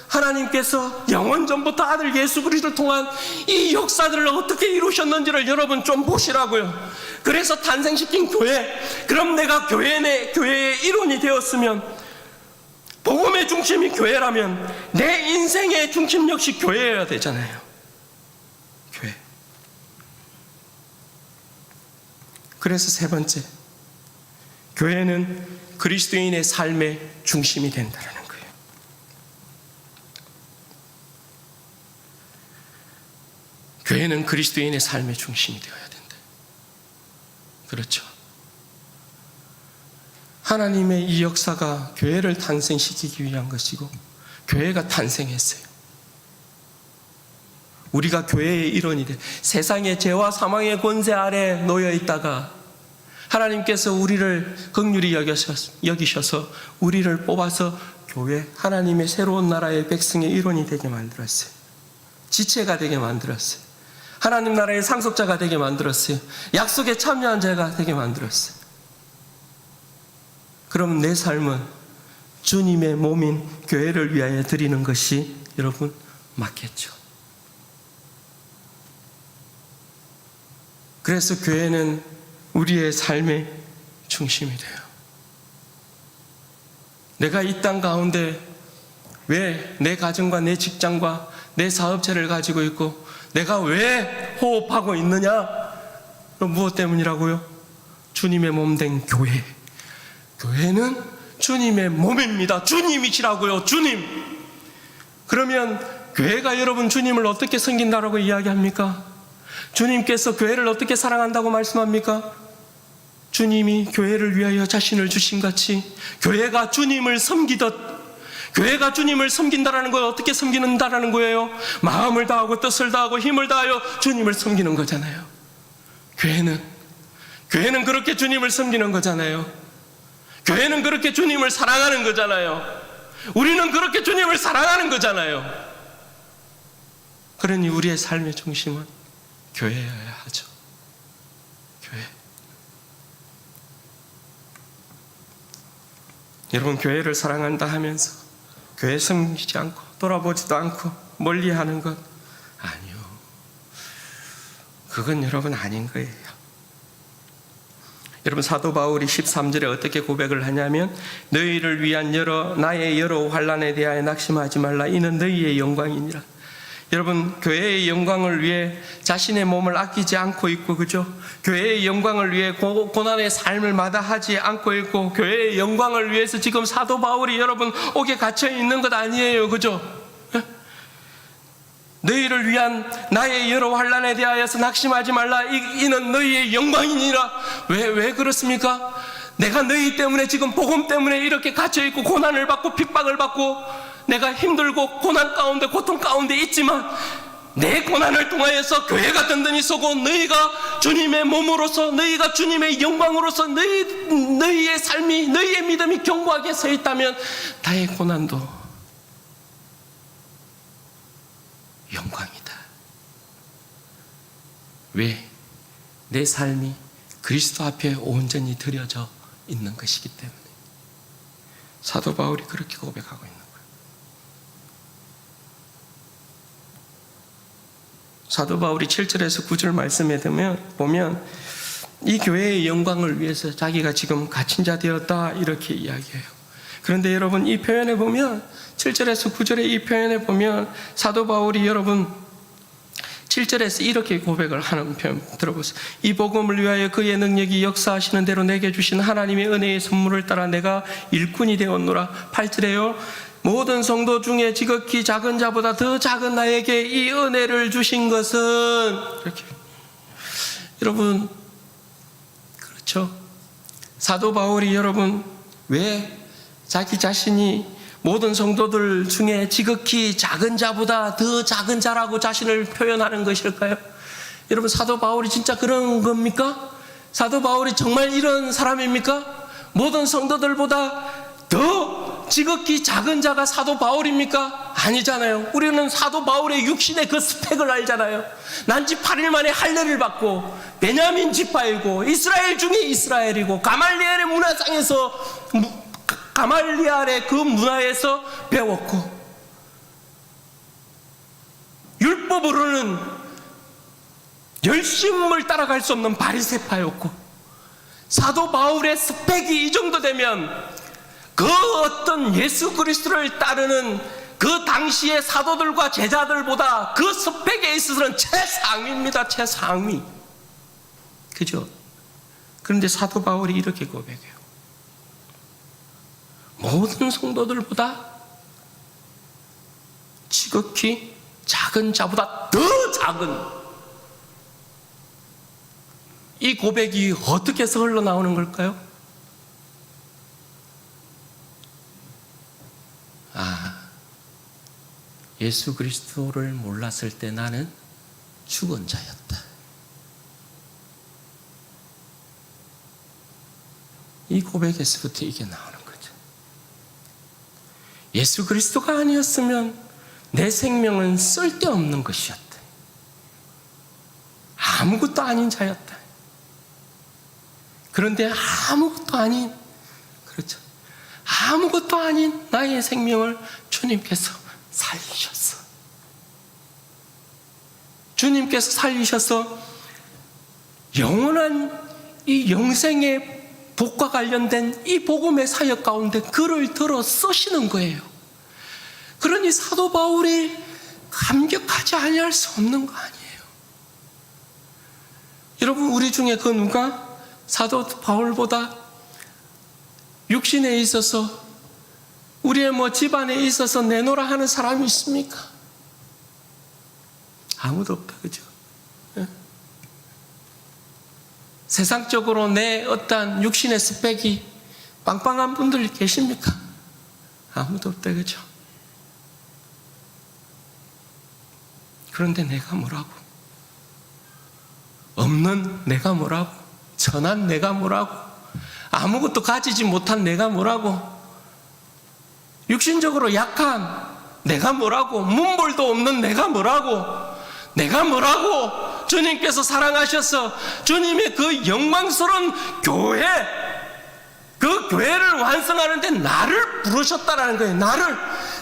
Speaker 1: 하나님께서 영원 전부터 아들 예수 그리스도를 통한 이 역사들을 어떻게 이루셨는지를 여러분 좀 보시라고요. 그래서 탄생시킨 교회. 그럼 내가 교회의 일원이 되었으면, 복음의 중심이 교회라면 내 인생의 중심 역시 교회여야 되잖아요. 교회. 그래서 세 번째, 교회는 그리스도인의 삶의 중심이 된다는 거예요. 교회는 그리스도인의 삶의 중심이 되어야 된다. 그렇죠. 하나님의 이 역사가 교회를 탄생시키기 위한 것이고, 교회가 탄생했어요. 우리가 교회의 일원이 돼, 세상의 죄와 사망의 권세 아래 놓여 있다가 하나님께서 우리를 긍휼히 여기셔서 우리를 뽑아서 교회, 하나님의 새로운 나라의 백성의 일원이 되게 만들었어요. 지체가 되게 만들었어요. 하나님 나라의 상속자가 되게 만들었어요. 약속에 참여한 자가 되게 만들었어요. 그럼 내 삶은 주님의 몸인 교회를 위하여 드리는 것이 여러분 맞겠죠. 그래서 교회는 우리의 삶의 중심이 돼요. 내가 이 땅 가운데 왜 내 가정과 내 직장과 내 사업체를 가지고 있고 내가 왜 호흡하고 있느냐? 그럼 무엇 때문이라고요? 주님의 몸 된 교회. 교회는 주님의 몸입니다. 주님이시라고요. 주님. 그러면 교회가 여러분 주님을 어떻게 섬긴다라고 이야기합니까? 주님께서 교회를 어떻게 사랑한다고 말씀합니까? 주님이 교회를 위하여 자신을 주신 같이 교회가 주님을 섬기듯, 교회가 주님을 섬긴다라는 걸 어떻게 섬기는다라는 거예요? 마음을 다하고 뜻을 다하고 힘을 다하여 주님을 섬기는 거잖아요. 교회는 그렇게 주님을 섬기는 거잖아요. 교회는 그렇게 주님을 사랑하는 거잖아요. 우리는 그렇게 주님을 사랑하는 거잖아요. 그러니 우리의 삶의 중심은 교회여야 하죠. 교회. 여러분, 교회를 사랑한다 하면서 교회 섬기지 않고 돌아보지도 않고 멀리하는 것 아니요. 그건 여러분 아닌 거예요. 여러분, 사도 바울이 13절에 어떻게 고백을 하냐면, 너희를 위한 나의 여러 환난에 대하여 낙심하지 말라. 이는 너희의 영광이니라. 여러분, 교회의 영광을 위해 자신의 몸을 아끼지 않고 있고, 그죠? 교회의 영광을 위해 고난의 삶을 마다하지 않고 있고, 교회의 영광을 위해서 지금 사도 바울이 여러분 옥에 갇혀 있는 것 아니에요, 그죠? 너희를 위한 나의 여러 환난에 대하여서 낙심하지 말라. 이는 너희의 영광이니라. 왜 그렇습니까? 내가 너희 때문에 지금 복음 때문에 이렇게 갇혀있고 고난을 받고 핍박을 받고 내가 힘들고 고난 가운데 고통 가운데 있지만, 내 고난을 통하여서 교회가 든든히 서고 너희가 주님의 몸으로서, 너희가 주님의 영광으로서 너희의 삶이, 너희의 믿음이 견고하게 서 있다면 나의 고난도 영광이다. 왜? 내 삶이 그리스도 앞에 온전히 드려져 있는 것이기 때문에. 사도 바울이 그렇게 고백하고 있는 거예요. 사도 바울이 7절에서 9절 말씀에 보면 이 교회의 영광을 위해서 자기가 지금 갇힌 자 되었다, 이렇게 이야기해요. 그런데 여러분, 이 표현에 보면 7절에서 9절의 이 표현에 보면 사도 바울이 여러분 7절에서 이렇게 고백을 하는 표현 들어보세요. 이 복음을 위하여 그의 능력이 역사하시는 대로 내게 주신 하나님의 은혜의 선물을 따라 내가 일꾼이 되었노라. 8절에요. 모든 성도 중에 지극히 작은 자보다 더 작은 나에게 이 은혜를 주신 것은, 이렇게. 여러분, 그렇죠. 사도 바울이 여러분 왜 자기 자신이 모든 성도들 중에 지극히 작은 자보다 더 작은 자라고 자신을 표현하는 것일까요? 여러분, 사도 바울이 진짜 그런 겁니까? 사도 바울이 정말 이런 사람입니까? 모든 성도들보다 더 지극히 작은 자가 사도 바울입니까? 아니잖아요. 우리는 사도 바울의 육신의 그 스펙을 알잖아요. 난지 8일 만에 할례를 받고 베냐민 지파이고 이스라엘 중에 이스라엘이고 가말리엘의 문화상에서 가말리엘의 그 문화에서 배웠고, 율법으로는 열심을 따라갈 수 없는 바리새파였고, 사도 바울의 스펙이 이 정도 되면 그 어떤 예수 그리스도를 따르는 그 당시의 사도들과 제자들보다 그 스펙에 있어서는 최상위입니다. 최상위. 그죠? 그런데 사도 바울이 이렇게 고백해요. 모든 성도들보다 지극히 작은 자보다 더 작은, 이 고백이 어떻게 해서 흘러나오는 걸까요? 예수 그리스도를 몰랐을 때 나는 죽은 자였다. 이 고백에서부터 이게 나오는 거죠. 예수 그리스도가 아니었으면 내 생명은 쓸데없는 것이었다. 아무것도 아닌 자였다. 그런데 아무것도 아닌, 그렇죠, 아무것도 아닌 나의 생명을 주님께서 살리셨어. 주님께서 살리셔서 영원한 이 영생의 복과 관련된 이 복음의 사역 가운데 글을 들어 쓰시는 거예요. 그러니 사도 바울이 감격하지 아니할 수 없는 거 아니에요. 여러분, 우리 중에 그 누가 사도 바울보다 육신에 있어서, 우리의 집안에 있어서 내놓으라 하는 사람이 있습니까? 아무도 없다, 그죠? 네? 세상적으로 내 어떤 육신의 스펙이 빵빵한 분들 계십니까? 아무도 없다, 그죠? 그런데 내가 뭐라고? 없는 내가 뭐라고? 천한 내가 뭐라고? 아무것도 가지지 못한 내가 뭐라고? 육신적으로 약한 내가 뭐라고? 문벌도 없는 내가 뭐라고? 내가 뭐라고? 주님께서 사랑하셔서 주님의 그 영광스러운 교회, 그 교회를 완성하는데 나를 부르셨다라는 거예요.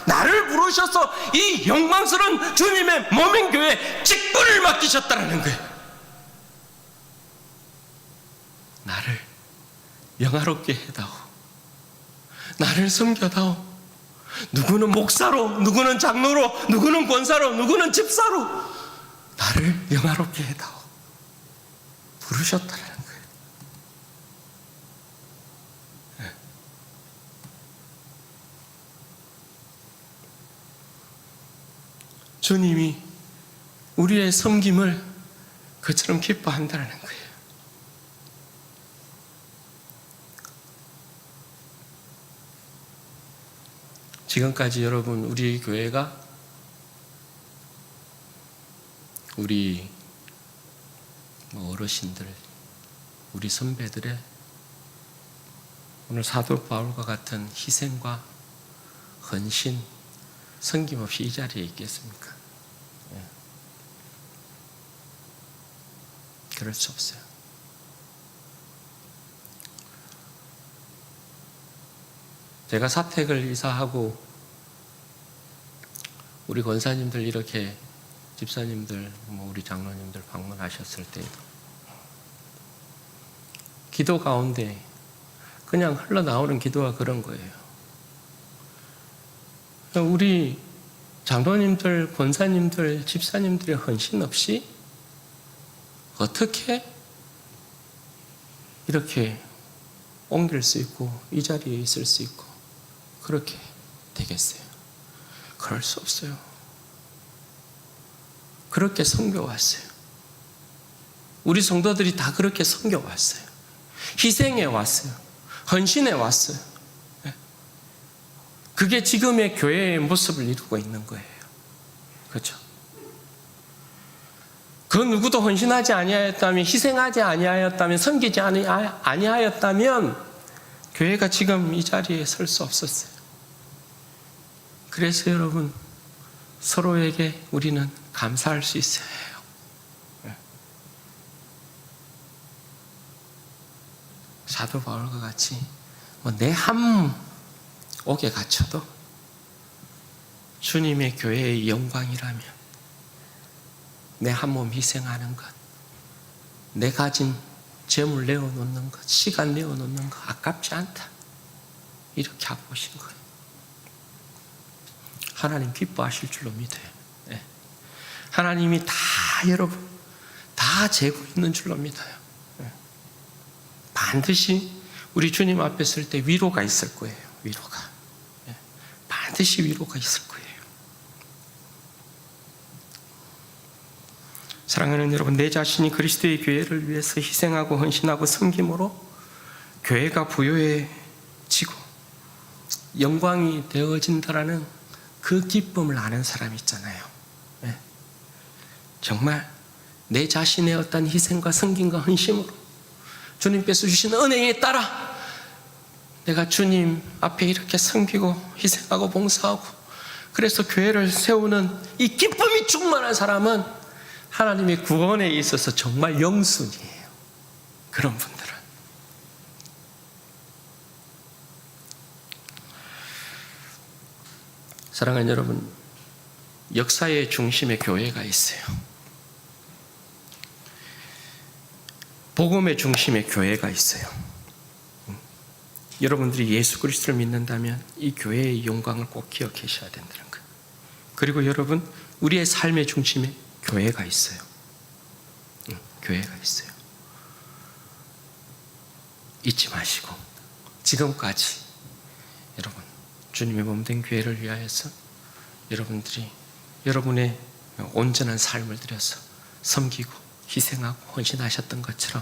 Speaker 1: 나를 부르셔서 이 영광스러운 주님의 몸인 교회에 직분을 맡기셨다라는 거예요. 나를 영화롭게 해다오. 나를 섬겨다오. 누구는 목사로, 누구는 장로로, 누구는 권사로, 누구는 집사로 나를 영화롭게 해다오. 부르셨다라는 거예요. 주님이 우리의 섬김을 그처럼 기뻐한다는 거예요. 지금까지 여러분, 우리 교회가 우리 어르신들, 우리 선배들의 오늘 사도 바울과 같은 희생과 헌신, 섬김없이 이 자리에 있겠습니까? 그럴 수 없어요. 제가 사택을 이사하고 우리 권사님들 이렇게 집사님들, 우리 장로님들 방문하셨을 때에도 기도 가운데 그냥 흘러나오는 기도가 그런 거예요. 우리 장로님들, 권사님들, 집사님들의 헌신 없이 어떻게 이렇게 옮길 수 있고 이 자리에 있을 수 있고 그렇게 되겠어요? 그럴 수 없어요. 그렇게 섬겨왔어요. 우리 성도들이 다 그렇게 섬겨왔어요. 희생해 왔어요. 헌신해 왔어요. 그게 지금의 교회의 모습을 이루고 있는 거예요. 그렇죠? 그 누구도 헌신하지 아니하였다면, 희생하지 아니하였다면, 섬기지 아니하였다면 교회가 지금 이 자리에 설 수 없었어요. 그래서 여러분, 서로에게 우리는 감사할 수 있어야 해요. 사도 바울과 같이 내 한 옥에 갇혀도 주님의 교회의 영광이라면 내 한 몸 희생하는 것, 내 가진 재물 내어놓는 것, 시간 내어놓는 것 아깝지 않다. 이렇게 하고 오신 거예요. 하나님 기뻐하실 줄로 믿어요. 네. 하나님이 다 여러분 다 재고 있는 줄로 믿어요. 네. 반드시 우리 주님 앞에 설 때 위로가 있을 거예요. 위로가. 네. 반드시 위로가 있을 거예요. 사랑하는 여러분, 내 자신이 그리스도의 교회를 위해서 희생하고 헌신하고 섬김으로 교회가 부요해지고 영광이 되어진다라는 그 기쁨을 아는 사람이 있잖아요. 네. 정말 내 자신의 어떤 희생과 섬김과 헌신으로 주님께서 주신 은혜에 따라 내가 주님 앞에 이렇게 섬기고 희생하고 봉사하고 그래서 교회를 세우는 이 기쁨이 충만한 사람은 하나님의 구원에 있어서 정말 영순이에요. 그런 분들은. 사랑하는 여러분, 역사의 중심에 교회가 있어요. 복음의 중심에 교회가 있어요. 여러분들이 예수 그리스도를 믿는다면 이 교회의 영광을 꼭 기억하셔야 된다는 거예요. 그리고 여러분, 우리의 삶의 중심에 교회가 있어요. 교회가 있어요. 잊지 마시고 지금까지 여러분 주님의 몸된 교회를 위하여서 여러분들이 여러분의 온전한 삶을 들여서 섬기고 희생하고 헌신하셨던 것처럼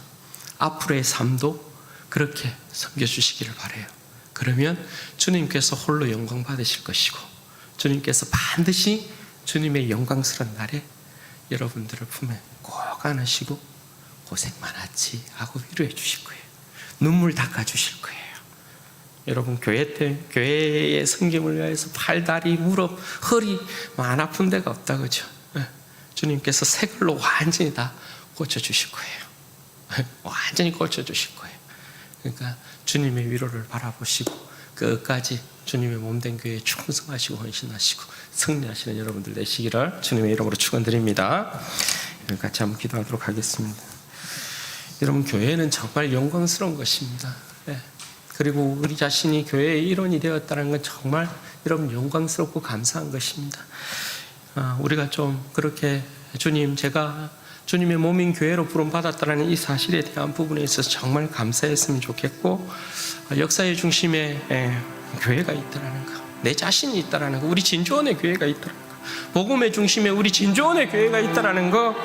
Speaker 1: 앞으로의 삶도 그렇게 섬겨주시기를 바라요. 그러면 주님께서 홀로 영광 받으실 것이고 주님께서 반드시 주님의 영광스러운 날에 여러분들을 품에 꼭 안으시고 고생 많았지 하고 위로해 주실 거예요. 눈물 닦아 주실 거예요. 여러분 교회의 섬김을 위해서 팔, 다리, 무릎, 허리 안 아픈 데가 없다 그죠? 주님께서 새 걸로 완전히 다 고쳐주실 거예요. 완전히 고쳐주실 거예요. 그러니까 주님의 위로를 바라보시고 끝까지 주님의 몸된 교회에 충성하시고 헌신하시고 승리하시는 여러분들 되시기를 주님의 이름으로 축원드립니다. 같이 한번 기도하도록 하겠습니다. 여러분, 교회는 정말 영광스러운 것입니다. 그리고 우리 자신이 교회의 일원이 되었다는 건 정말 여러분 영광스럽고 감사한 것입니다. 우리가 좀 그렇게 제가 주님의 몸인 교회로 부름받았다는 이 사실에 대한 부분에 있어서 정말 감사했으면 좋겠고, 역사의 중심에 교회가 있다는 거, 내 자신이 있다는 거, 우리 진주원의 교회가 있다는 거, 복음의 중심에 우리 진주원의 교회가 있다는 거,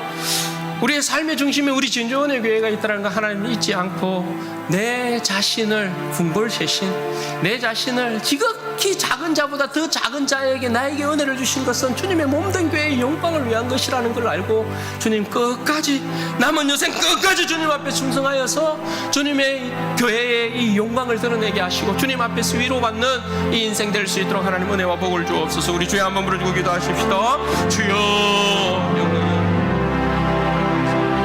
Speaker 1: 우리의 삶의 중심에 우리 진주원의 교회가 있다는 거 하나님 잊지 않고 내 자신을 분벌세신, 내 자신을 지극히 작은 자보다 더 작은 자에게 나에게 은혜를 주신 것은 주님의 몸된 교회의 영광을 위한 것이라는 걸 알고 주님 끝까지, 남은 여생 끝까지 주님 앞에 충성하여서 주님의 교회의 이 영광을 드러내게 하시고 주님 앞에서 위로받는 이 인생 될 수 있도록 하나님 은혜와 복을 주옵소서. 우리 주여 한번 부르짖고 기도하십시다. 주여